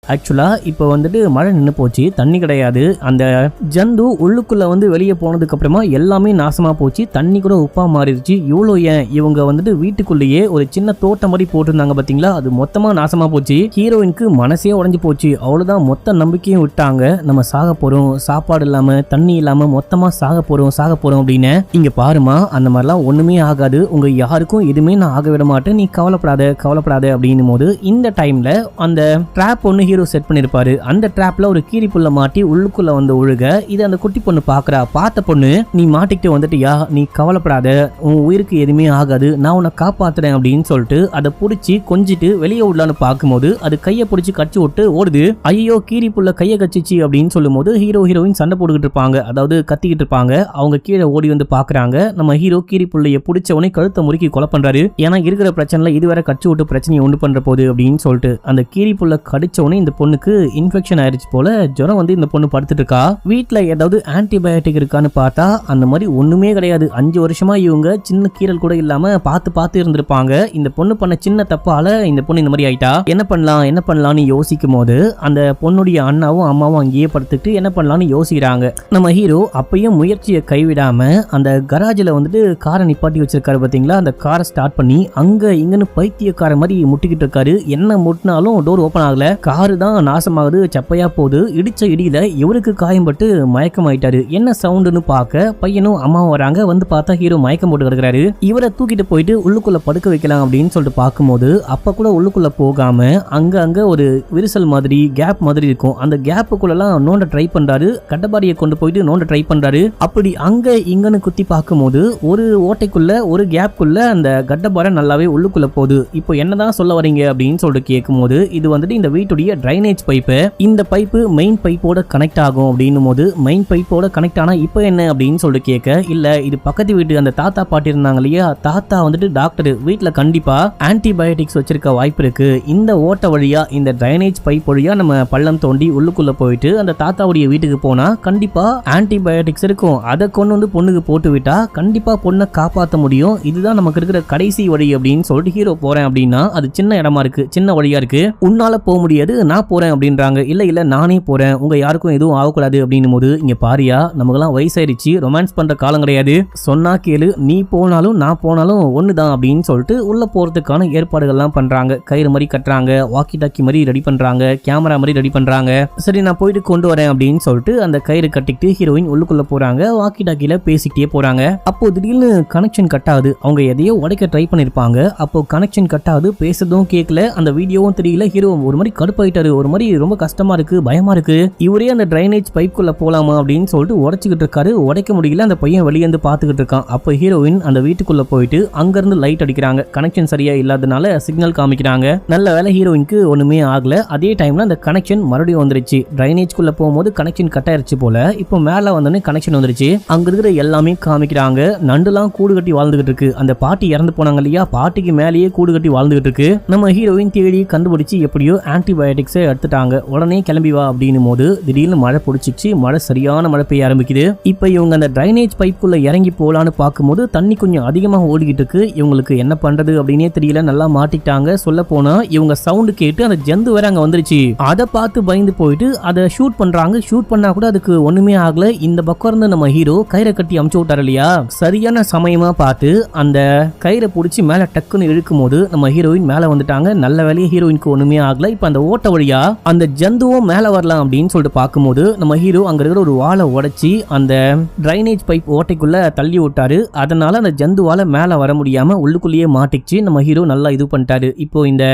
ஆக்சுவலா இப்போ வந்துட்டு மழை நின்று போச்சு, தண்ணி கிடையாது. அந்த ஜந்து உள்ளுக்குள்ள வந்து வெளியே போனதுக்கு அப்புறமா எல்லாமே நாசமா போச்சு, தண்ணி கூட உப்பா மாறிடுச்சு. இவ்வளோ ஏன், இவங்க வந்துட்டு வீட்டுக்குள்ளேயே ஒரு சின்ன தோட்டம் மாதிரி போட்டிருந்தாங்க பாத்தீங்களா, அது மொத்தமா நாசமா போச்சு. ஹீரோயினுக்கு மனசே உடைஞ்சு போச்சு. அவ்வளவுதான், மொத்த நம்பிக்கையும் விட்டாங்க, நம்ம சாக போறோம், சாப்பாடு இல்லாம தண்ணி இல்லாம மொத்தமா சாக போறோம் அப்படின்னு. இங்க பாருமா, அந்த மாதிரிலாம் ஒண்ணுமே ஆகாது, உங்க யாருக்கும் எதுவுமே நான் ஆக விட மாட்டேன், நீ கவலைப்படாத அப்படின்னும் போது இந்த டைம்ல அந்த ட்ராப் ஒண்ணு ஹீரோ செட் பண்ணிருப்பாரு. அந்த ட்ராப்ல ஒரு கீரி புல்ல மாட்டி உள்ளுக்குள்ள வந்து ஒழுக, இது அந்த குட்டி பொண்ணு பாக்குறா. பார்த்த பொண்ணு, நீ மாட்டிக்கிட்டு வந்துட்டியா, நீ கவலைப்படாத, உன் உயிருக்கு எதுவுமே ஆகாது, நான் உன்னை காப்பாத்துறேன் அப்படின்னு சொல்லிட்டு அதை புடிச்சு கொஞ்சிட்டு வெளியே விடலான்னு பார்க்கும்போது அது கையை பிடிச்சி கடிச்சு விட்டு ஓடுது. ஐயோ கீரி புல்ல கையை கச்சிச்சு அப்படின்னு சொல்லும் போது ஹீரோயின் சண்டை போட்டுக்கிட்டு இருப்பாங்க, அதாவது கத்திக்கிட்டு இருப்பாங்க. அவங்க கீழே ஓடி வந்து பாக்குறாங்க. நம்ம ஹீரோ கீரி புள்ளைய பிடிச்சவனே கழுத்தை முறுக்கி கொலை பண்றாரு. ஏன்னா இருக்கிற பிரச்சனைல இதுவரை கடிச்சு விட்டு பிரச்சனையை உண்டு பண்ற போது அப்படின்னு சொல்லிட்டு அந்த கீரி புல்ல கடிச்சவனே இந்த பொண்ணுக்கு இன்ஃபெக்ஷன் ஆயிருச்சு போல, ஜுரம் வந்து இந்த பொண்ணு படுத்துட்டு இருக்கா. வீட்டுல ஏதாவது ஆன்டிபயோட்டிக் இருக்கான்னு பார்த்தா அந்த மாதிரி ஒண்ணுமே கிடையாது. 5 வருஷமா இவங்க சின்ன கீரல் கூட இல்லாம பார்த்து இருந்திருப்பாங்க. இந்த பொண்ணு பண்ண சின்ன தப்பால இந்த பொண்ணு இந்த மாதிரி ஆயிட்டா. என்ன பண்ணலாம்னு யோசிக்கும் போது அந்த பொண்ணுடைய அண்ணாவும் அம்மாவும் அங்கேயே படுத்துட்டு என்ன பண்ணலாம்னு யோசிக்கிறாங்க. நம்ம ஹீரோ அப்பயும் முயற்சியை கைவிடாம அந்த கராஜில் வந்துட்டு காரை நிப்பாட்டி வச்சிருக்காரு பாத்தீங்களா, அந்த காரை ஸ்டார்ட் பண்ணி அங்க இங்கன்னு பைத்தியக்கார மாதிரி முட்டிக்கிட்டு இருக்காரு. என்ன முட்டினாலும் டோர் ஓபன் ஆகல, காரு தான் நாசமாகுது, சப்பையா போகுது. இடிச்ச இடியில இவருக்கு காயம்பட்டு மயக்கம் ஆயிட்டாரு. என்ன சவுண்டுன்னு பார்க்க பையனும் அம்மாவும் வராங்க. வந்து பார்த்தா ஹீரோ மயக்கம் போட்டு கிடக்குறாரு. இவரை தூக்கிட்டு போயிட்டு உள்ளுக்குள்ள படுக்க வைக்கலாம் அப்படின்னு சொல்லிட்டு பார்க்கும்போது அப்ப கூட உள்ளுக்குள்ள போகாம அங்க ஒரு விரிசல் மாதிரி கேப் மாதிரி இருக்கும். அந்த கேப்புக்குள்ளலாம் நோண்ட ட்ரை பண்றாரு. கட்டபாடியை கொண்டு போயிட்டு நோண்ட ட்ரை பண்றாரு. அப்படி அங்க இங்கன்னு குத்தி பார்க்கும்போது ஒரு ஓட்டைக்குள்ள ஒரு கேப்குள்ள அந்த கட்டபாறை நல்லாவே உள்ளுக்குள்ள போகுது. இப்போ என்னதான் சொல்ல வரீங்க அப்படின்னு சொல்லிட்டு கேட்கும்போது இது வந்துட்டு இந்த வீட்டுடைய டிரைனேஜ் பைப்பு, இந்த பைப்பு மெயின் பைப்போட கனெக்ட் ஆகும் அப்படின்னும் போது மெயின் பைப்போட கனெக்ட் ஆனா இப்போ என்ன அப்படின்னு சொல்லிட்டு கேட்க, இல்ல இது பக்கத்து வீட்டு அந்த தாத்தா பாட்டி இருந்தாங்க இல்லையா, தாத்தா வந்துட்டு டாக்டர், வீட்டுல கண்டிப்பா ஆன்டிபயோட்டிக்ஸ் வச்சிருக்க வாய்ப்பு இருக்கு. இந்த ஓட்ட வழியா இந்த டிரைனேஜ் பைப் வழியா நம்ம பள்ளம் தோண்டி உள்ளுக்குள்ள போயிட்டு அந்த தாத்தாவுடைய வீட்டுக்கு போனா கண்டிப்பா ஆன்டிபயோட்டிக்ஸ் இருக்கும். அதை கொண்டு வந்து பொண்ணுக்கு போட்டு விட்டா கண்டிப்பா பொண்ணை காப்பாற்ற முடியும். இதுதான் நமக்கு இருக்கிற கடைசி வழி அப்படின்னு சொல்லிட்டு ஹீரோ போறேன் அப்படின்னா அது சின்ன இடமா இருக்கு, சின்ன வழியா இருக்கு, உன்னால போக முடியாது, நான் போறேன் அப்படின்றாங்க. இல்ல நானே போறேன், உங்க யாருக்கும் எதுவும் ஆகக்கூடாது அப்படின்னும் போது இங்க பாரியா, நமக்கெல்லாம் வயசாயிருச்சு, ரொமான்ஸ் பண்ற காலம் கிடையாது, சொன்னா கேளு, நீ போனாலும் நான் போனாலும் ஒண்ணுதான் அப்படின்னு சொல்லிட்டு உள்ள போறதுக்கான ஏற்பாடுகள்லாம் பண்றாங்க. கயிறு மாதிரி கட்டுறாங்க, வாக்கி டாக்கி மாதிரி ரெடி பண்றாங்க, கேமரா மாதிரி ரெடி பண்றாங்க. சரி நான் போயிட்டு கொண்டு வரேன் அப்படின்னு சொல்லிட்டு அந்த கயிறு கட்டிக்கிட்டு ஹீரோயின் உள்ளுக்குள்ள போறாங்க. வாக்கி டாக்கில பேசிக்கிட்டே போறாங்க. அப்போ திடீர்னு கனெக்ஷன் கட் ஆகுது. அவங்க எதையோ உடைக்க ட்ரை பண்ணிருப்பாங்க. அப்போ கனெக்ஷன் கட் ஆகுது, பேசுறதும் கேட்கல, அந்த வீடியோவும் தெரியல. ஹீரோ ஒரு மாதிரி கடுப்பாயிட்டாரு. ஆயிட்டாரு. ஒரு மாதிரி ரொம்ப கஷ்டமா இருக்கு, பயமா இருக்கு. இவரே அந்த டிரைனேஜ் பைப்புக்குள்ள போலாமா அப்படின்னு சொல்லிட்டு உடைச்சுக்கிட்டு இருக்காரு. உடைக்க முடியல. அந்த பையன் வெளியே இருந்து பாத்துக்கிட்டு இருக்கான். அப்ப ஹீரோயின் அந்த வீட்டுக்குள்ள போயிட்டு அங்க இருந்து லைட் அடிக்கிறாங்க. கனெக்ஷன் சரியா இல்லாதனால சிக்னல் காமிக்கிறாங்க. நல்ல வேலை ஹீரோயினுக்கு ஒண்ணுமே ஆகல. அதே டைம்ல அந்த கனெக்ஷன் மறுபடியும் வந்துருச்சு. டிரைனேஜ்குள்ள போகும்போது கனெக்ஷன் கட் ஆயிருச்சு போல. இப்போ மேல வந்தோடனே கனெக்ஷன் வந்துருச்சு. அங்க இருக்கிற எல்லாமே காமிக்கிறாங்க. நண்டுலாம் கூடு கட்டி வாழ்ந்துகிட்டு இருக்கு. அந்த பாட்டி இறந்து போனாங்க இல்லையா, பாட்டிக்கு மேலேயே கூடு கட்டி வாழ்ந்துகிட்டு இருக்கு. நம்ம ஹீரோயின் தேடி கண்டுபிடிச்சு எப்படியோ ஆன்டிபயோட்டிக்ஸை எடுத்துட்டாங்க. உடனே கிளம்பி வா அப்படின்னும் போது திடீர்னு மழை பிடிச்சிச்சு. மழை சரியான மழை பெய்ய ஆரம்பிக்குது. இப்ப இவங்க அந்த டிரைனேஜ் பைப்புக்குள்ள இறங்கி போலான்னு பார்க்கும்போது தண்ணி கொஞ்சம் அதிகமாக ஓடிக்கிட்டு இருக்கு. இவங்களுக்கு என்ன பண்றது அப்படின்னே தெரியல. நல்லா மாட்டிட்டாங்க. சொல்ல போனா இவங்க சவுண்ட் கேட்டு அந்த ஜந்து வேற அங்க வந்துருச்சு. அதை பார்த்து பயந்து போயிட்டு அதை ஷூட் பண்றாங்க. ஷூட் பண்ணா கூட அதுக்கு ஒண்ணுமே ஆகல. இந்த பக்கம் இருந்து நம்ம ஹீரோ கயிறை கட்டி அமுச்சு விட்டாரு இல்லையா, சரியான சமயமா பார்த்து அந்த கயிறை பிடிச்சி மேல டக்குன்னு இழுக்கும் போது நம்ம ஹீரோயின் மேல வந்துட்டாங்க. நல்ல வேலையை ஹீரோயினுக்கு ஒண்ணுமே ஆகல. இப்ப அந்த ஓட்ட வழியா அந்த ஜந்துவும் மேல வரலாம் அப்படின்னு சொல்லிட்டு பார்க்கும்போது நம்ம ஹீரோ அங்க இருக்கிற ஒரு வாழை உடைச்சி அந்த டிரைனேஜ் பைப் ஓட்டைக்குள்ள தள்ளி விட்டாரு. அதனால அந்த ஜந்துவால மேல வர முடியாம உள்ளுக்குள்ளேயே மாட்டிச்சு. நம்ம ஹீரோ நல்லா இது பண்ணிட்டாரு. இப்போ இந்த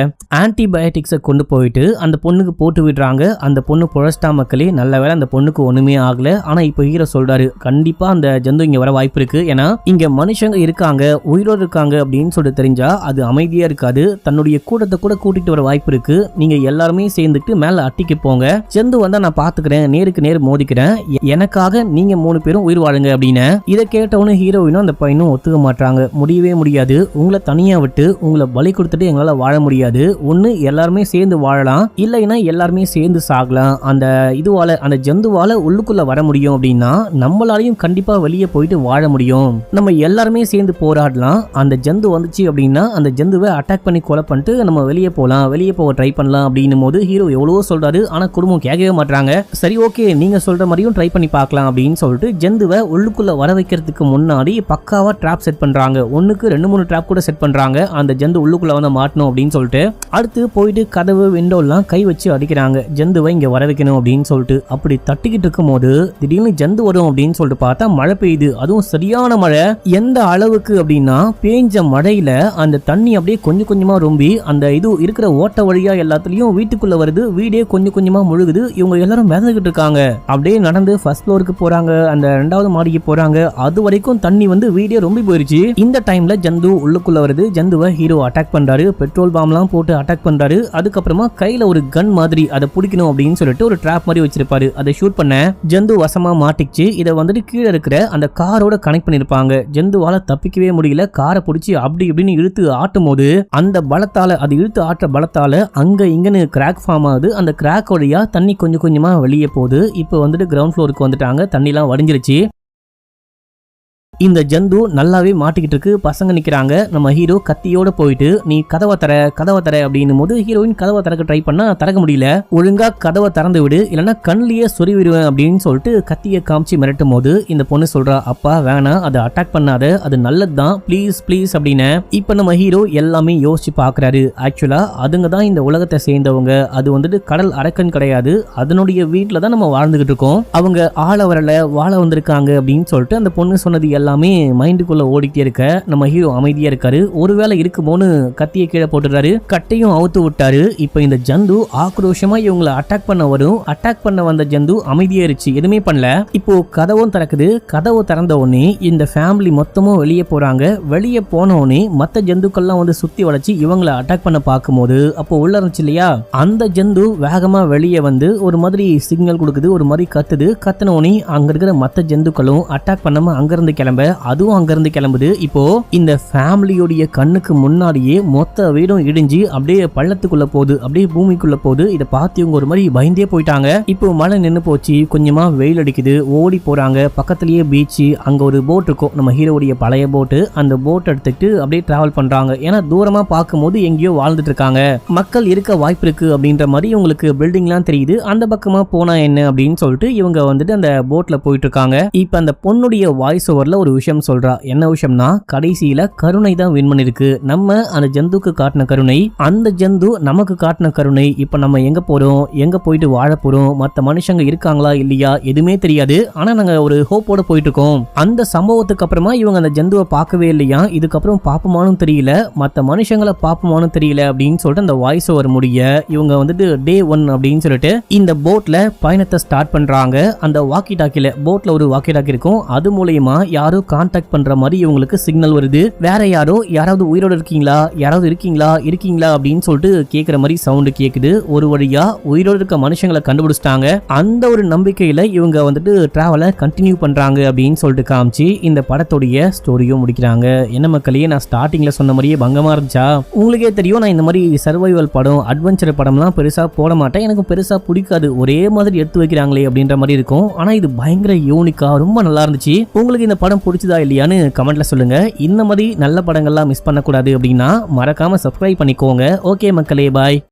ஆன்டிபயோட்டிக்ஸை கொண்டு போயிட்டு அந்த பொண்ணுக்கு போட்டு விடுறாங்க. அந்த பொண்ணு புழஸ்டா மக்களே. நல்ல வேலை அந்த பொண்ணுக்கு ஒண்ணுமே ஆகல. ஆனா இப்போ ஹீரோ சொல்றாரு கண்டிப்பா அந்த ஜந்து இங்க வர வாய்ப்பு இருக்கு. ஏன்னா இங்க மனுஷங்க இருக்காங்க, உயிரோடு இருக்காங்க அப்படின்னு சொல்லிட்டு தெரிஞ்சா அது அமைதியா இருக்காது. தன்னுடைய கூட்டத்தை கூட கூட்டிட்டு வர வாய்ப்பு இருக்கு. நீங்க எல்லாருமே சேர்ந்துட்டு மேல அட்டிக்கு போங்க. ஜந்து வந்தா நான் பாத்துக்கிறேன், நேருக்கு நேர் மோதிக்கிறேன், எனக்காக நீங்க 3 பேரும் உயிர் வாழுங்க அப்படின்னு. இதை கேட்டவனு ஹீரோயினும் அந்த பையனும் ஒத்துக்க மாட்டாங்க. முடியவே முடியாது, உங்களை தனியா விட்டு உங்களை பலி கொடுத்துட்டு எங்களால வாழ முடியாது. ஒண்ணு எல்லாருமே சேர்ந்து வாழலாம், இல்லைன்னா எல்லாருமே சேர்ந்து சாகலாம். அந்த இதுவால அந்த ஜந்துவால உள்ளுக்குள்ள வர முடியும் அப்படின்னா நம்மளாலையும் கண்டிப்பா வெளியே போயிட்டு வாழ முடியும். நம்ம எல்லாருமே சேர்ந்து போராடலாம். அந்த ஜந்து வந்துச்சு அப்படின்னா அந்த ஜந்துவை அட்டாக் பண்ணி கொலை பண்ணிட்டு நம்ம வெளியே போகலாம், வெளியே போக ட்ரை பண்ணலாம் அப்படின்னும் போது ஹீரோ எவ்வளவோ சொல்றாரு. ஆனா குடும்பம் கேட்கவே மாட்டாங்க. சரி ஓகே நீங்க சொல்ற மாதிரியும் ட்ரை பண்ணி பார்க்கலாம் அப்படின்னு சொல்லிட்டு ஜந்துவை உள்ளுக்குள்ள வர வைக்கிறதுக்கு முன்னாடி பக்காவா ட்ராப் செட் பண்றாங்க. ஒண்ணுக்கு 2-3 ட்ராப் கூட செட் பண்றாங்க. அந்த ஜந்து உள்ளுக்குள்ள வந்து மாட்டணும் அப்படின்னு சொல்லிட்டு அடுத்து போயிட்டு கதவு விண்டோ எல்லாம் கை வச்சு அடிக்கிறாங்க. ஜந்துவை இங்க வர வைக்கணும் அப்படின்னு சொல்லிட்டு. அப்படி தட்டிக்கிட்டு இருக்கும் போது திடீர்னு ஜந்து வரும் அப்படின்னு சொல்லிட்டு பார்த்தா மழை பெய்யுது. அதுவும் சரியான மழை. எந்த அளவுக்கு அப்படின்னா பேஞ்ச மழையில அந்த தண்ணி அப்படியே கொஞ்சம் கொஞ்சமா ரொம்பி அந்த இது இருக்கிற ஓட்ட வழியா எல்லாத்துலயும் வீட்டுக்குள்ள வருது. வீடே கொஞ்சம் கொஞ்சமா முழுகுது. இவங்க எல்லாரும் மிதந்துகிட்டு இருக்காங்க. அப்படியே நடந்து ஃபர்ஸ்ட் ஃப்ளோருக்கு போறாங்க, அந்த 2வது மாடிக்கு போறாங்க. அது வரைக்கும் தண்ணி வந்து வீடே ரொம்ப போயிருச்சு. இந்த டைம்ல ஜந்து உள்ளுக்குள்ள வருது. ஜந்துவை ஹீரோ அட்டாக் பண்றாரு. பெட்ரோல் பாம்லாம் போட்டு அட்டாக் பண்றாரு. அதுக்கப்புறமா கையில ஒரு கன் மாதிரி அதை பிடிக்கணும் அப்படின்னு சொல்லிட்டு ஒரு ட்ராப் மாதிரி வச்சிருப்பாரு. அதை ஷூட் பண்ண ஜந்து வசமா மாட்டிச்சு. இதை வந்துட்டு கீழே இருக்கிற அந்த காரோட கனெக்ட் பண்ணிருப்பாங்க. ஜந்துவால தப்பிக்கவே முடியல. காரை பிடிச்சி அப்படி இப்படின்னு இழுத்து ஆட்டும் போது அந்த பலத்தால, அது இழுத்து ஆற்ற பலத்தால அங்க இங்கன்னு கிராக் ஃபார்ம் ஆகுது. அந்த கிராக் வழியா தண்ணி கொஞ்சம் கொஞ்சமா வெளியே போகுது. இப்போ வந்துட்டு கிரவுண்ட் ஃப்ளோருக்கு வந்துட்டாங்க. தண்ணிலாம் வடிஞ்சிருச்சு. இந்த ஜந்து நல்லாவே மாட்டிக்கிட்டு இருக்கு. பசங்க நிக்கிறாங்க. நம்ம ஹீரோ கத்தியோட போயிட்டு நீ கதவை தர அப்படின்னும் போது ஹீரோயின் கதவை திறக்க ட்ரை பண்ணா திறக்க முடியல. ஒழுங்கா கதவை திறந்து விடு, இல்லைன்னா கண்ணிலேயே சொறி விடுவேன் அப்படின்னு சொல்லிட்டு கத்தியை காமிச்சு மிரட்டும் போது இந்த பொண்ணு சொல்றா அப்பா வேணாம், அதை அட்டாக் பண்ணாத, அது நல்லதுதான், ப்ளீஸ் ப்ளீஸ் அப்படின்னு. இப்ப நம்ம ஹீரோ எல்லாமே யோசிச்சு பாக்குறாரு. ஆக்சுவலா அதுங்க தான் இந்த உலகத்தை சேர்ந்தவங்க. அது வந்துட்டு கடல் அரக்கன் கிடையாது. அதனுடைய வீட்டுல தான் நம்ம வாழ்ந்துகிட்டு இருக்கோம். அவங்க ஆள வரல, வாழ வந்திருக்காங்க அப்படின்னு சொல்லிட்டு அந்த பொண்ணு சொன்னது எல்லாமே மைண்டுக்குள்ள ஓடிட்டே இருக்க நம்ம ஹீரோ அமைதியா இருக்காரு. ஒருவேளை இருக்குமோன்னு கத்தியை கீழே போட்டுறாரு. கட்டையும் அவுத்து விட்டாரு. இப்ப இந்த ஜந்து ஆக்ரோஷமா இவங்களை அட்டாக் பண்ண வரும். அட்டாக் பண்ண வந்த ஜந்து அமைதியாயிருச்சு, எதுவுமே பண்ணல. இப்போ கதவும் திறக்குது. கதவு திறந்த உடனே இந்த ஃபேமிலி மொத்தமும் வெளியே போறாங்க. வெளியே போன உடனே மத்த ஜந்துக்கள்லாம் வந்து சுத்தி வளைச்சு இவங்களை அட்டாக் பண்ண பார்க்கும்போது அப்போ உள்ள இருந்துச்சு இல்லையா, அந்த ஜந்து வேகமா வெளியே வந்து ஒரு மாதிரி சிக்னல் கொடுக்குது, ஒரு மாதிரி கத்துது. கத்தின உடனே அங்க இருக்கிற மத்த ஜந்துக்களும் அட்டாக் பண்ணாம அங்கிருந்து கிளம்ப, அதுவும் அங்கிருந்து கிளம்புது. இப்போ இந்த ஃபேமிலியோடைய கண்ணுக்கு முன்னாடியே மொத்த வீடும் இடிஞ்சு அப்படியே பள்ளத்துக்குள்ள போகுது, அப்படியே பூமிக்குள்ள போகுது. இதை பார்த்து இவங்க ஒரு மாதிரி பயந்தே போயிட்டாங்க. இப்போ மழை நின்று போச்சு, கொஞ்சமா வெயில் அடிக்குது. ஓடி போறாங்க. பக்கத்திலேயே பீச், அங்க ஒரு போட் இருக்கும், நம்ம ஹீரோடைய பழைய போட்டு. அந்த போட் எடுத்துட்டு அப்படியே டிராவல் பண்றாங்க. ஏன்னா தூரமா பார்க்கும்போது எங்கேயோ வாழ்ந்துட்டு இருக்காங்க, மக்கள் இருக்க வாய்ப்பு இருக்கு அப்படின்ற மாதிரி இவங்களுக்கு பில்டிங்லாம் தெரியுது. அந்த பக்கமா போனா என்ன அப்படின்னு சொல்லிட்டு இவங்க வந்துட்டு அந்த போட்ல போயிட்டு இருக்காங்க. இப்ப அந்த பொண்ணுடைய வாய்ஸ் ஓவர்ல ஒரு ஒரு விஷயம் சொல்றா. என்ன விஷயம்னா, கடைசியில கருணை தான் வின் பண்ணிருக்கு. நம்ம அந்த ஜந்துக்கு காட்டின கருணை, அந்த ஜந்து நமக்கு காட்டின கருணை. இப்ப நம்ம எங்க போறோம், எங்க போயிட்டு வாழ போறோம், மத்த மனுஷங்க இருக்காங்களா இல்லையா எதுவுமே தெரியாது. ஆனா நாங்க ஒரு ஹோப்போட போயிட்டு இருக்கோம். அந்த சம்பவத்துக்கு அப்புறமா இவங்க அந்த ஜந்துவை பார்க்கவே இல்லையா, இதுக்கப்புறம் பாப்பமானும் தெரியல, மத்த மனுஷங்களை பாப்பமானும் தெரியல அப்படின்னு சொல்லிட்டு அந்த வாய்ஸ் ஓவர் முடிய இவங்க வந்துட்டு டே 1 அப்படின்னு சொல்லிட்டு இந்த போட்ல பயணத்தை ஸ்டார்ட் பண்றாங்க. அந்த வாக்கி டாக்கில போட்ல ஒரு வாக்கி டாக்கி இருக்கும். அது மூலமா யாரோ கான்டாக்ட் பண்ற மாதிரி இவங்களுக்கு சிக்னல் வருது. வேற யாராவது உயிரோட இருக்கீங்களா, யாராவது இருக்கீங்களா அப்படின்னு சொல்லிட்டு கேக்குற மாதிரி சவுண்ட் கேக்குது. ஒரு வழியா உயிரோட இருக்க மனுஷங்களை கண்டுபிடிச்சிட்டாங்க. அந்த ஒரு நம்பிக்கையில இவங்க வந்துட்டு டிராவலை கண்டினியூ பண்றாங்க அப்படின்னு சொல்லிட்டு காமிச்சு இந்த படத்துடைய ஸ்டோரியும் முடிக்கிறாங்க. என்ன மக்களே, நான் ஸ்டார்டிங்ல சொன்ன மாதிரியே பங்கமா இருந்துச்சா? உங்களுக்கே தெரியும், நான் இந்த மாதிரி சர்வைவல் படம், அட்வென்ச்சர் படம்லாம் பெருசா போட மாட்டேன். எனக்கு பெருசா பிடிக்காது. ஒரே மாதிரி எடுத்து வைக்கிறாங்களே அப்படின்ற மாதிரி இருக்கும். ஆனா இது பயங்கர யூனிக்கா ரொம்ப நல்லா இருந்துச்சு. உங்களுக்கு இந்த படம் பிடிச்சதா இல்லையான்னு கமெண்ட்ல சொல்லுங்க. இந்த மாதிரி நல்ல படங்கள்லாம் மிஸ் பண்ணக்கூடாது அப்படின்னா மறக்காம சப்ஸ்கிரைப் பண்ணிக்கோங்க. ஓகே மக்களே, பாய்.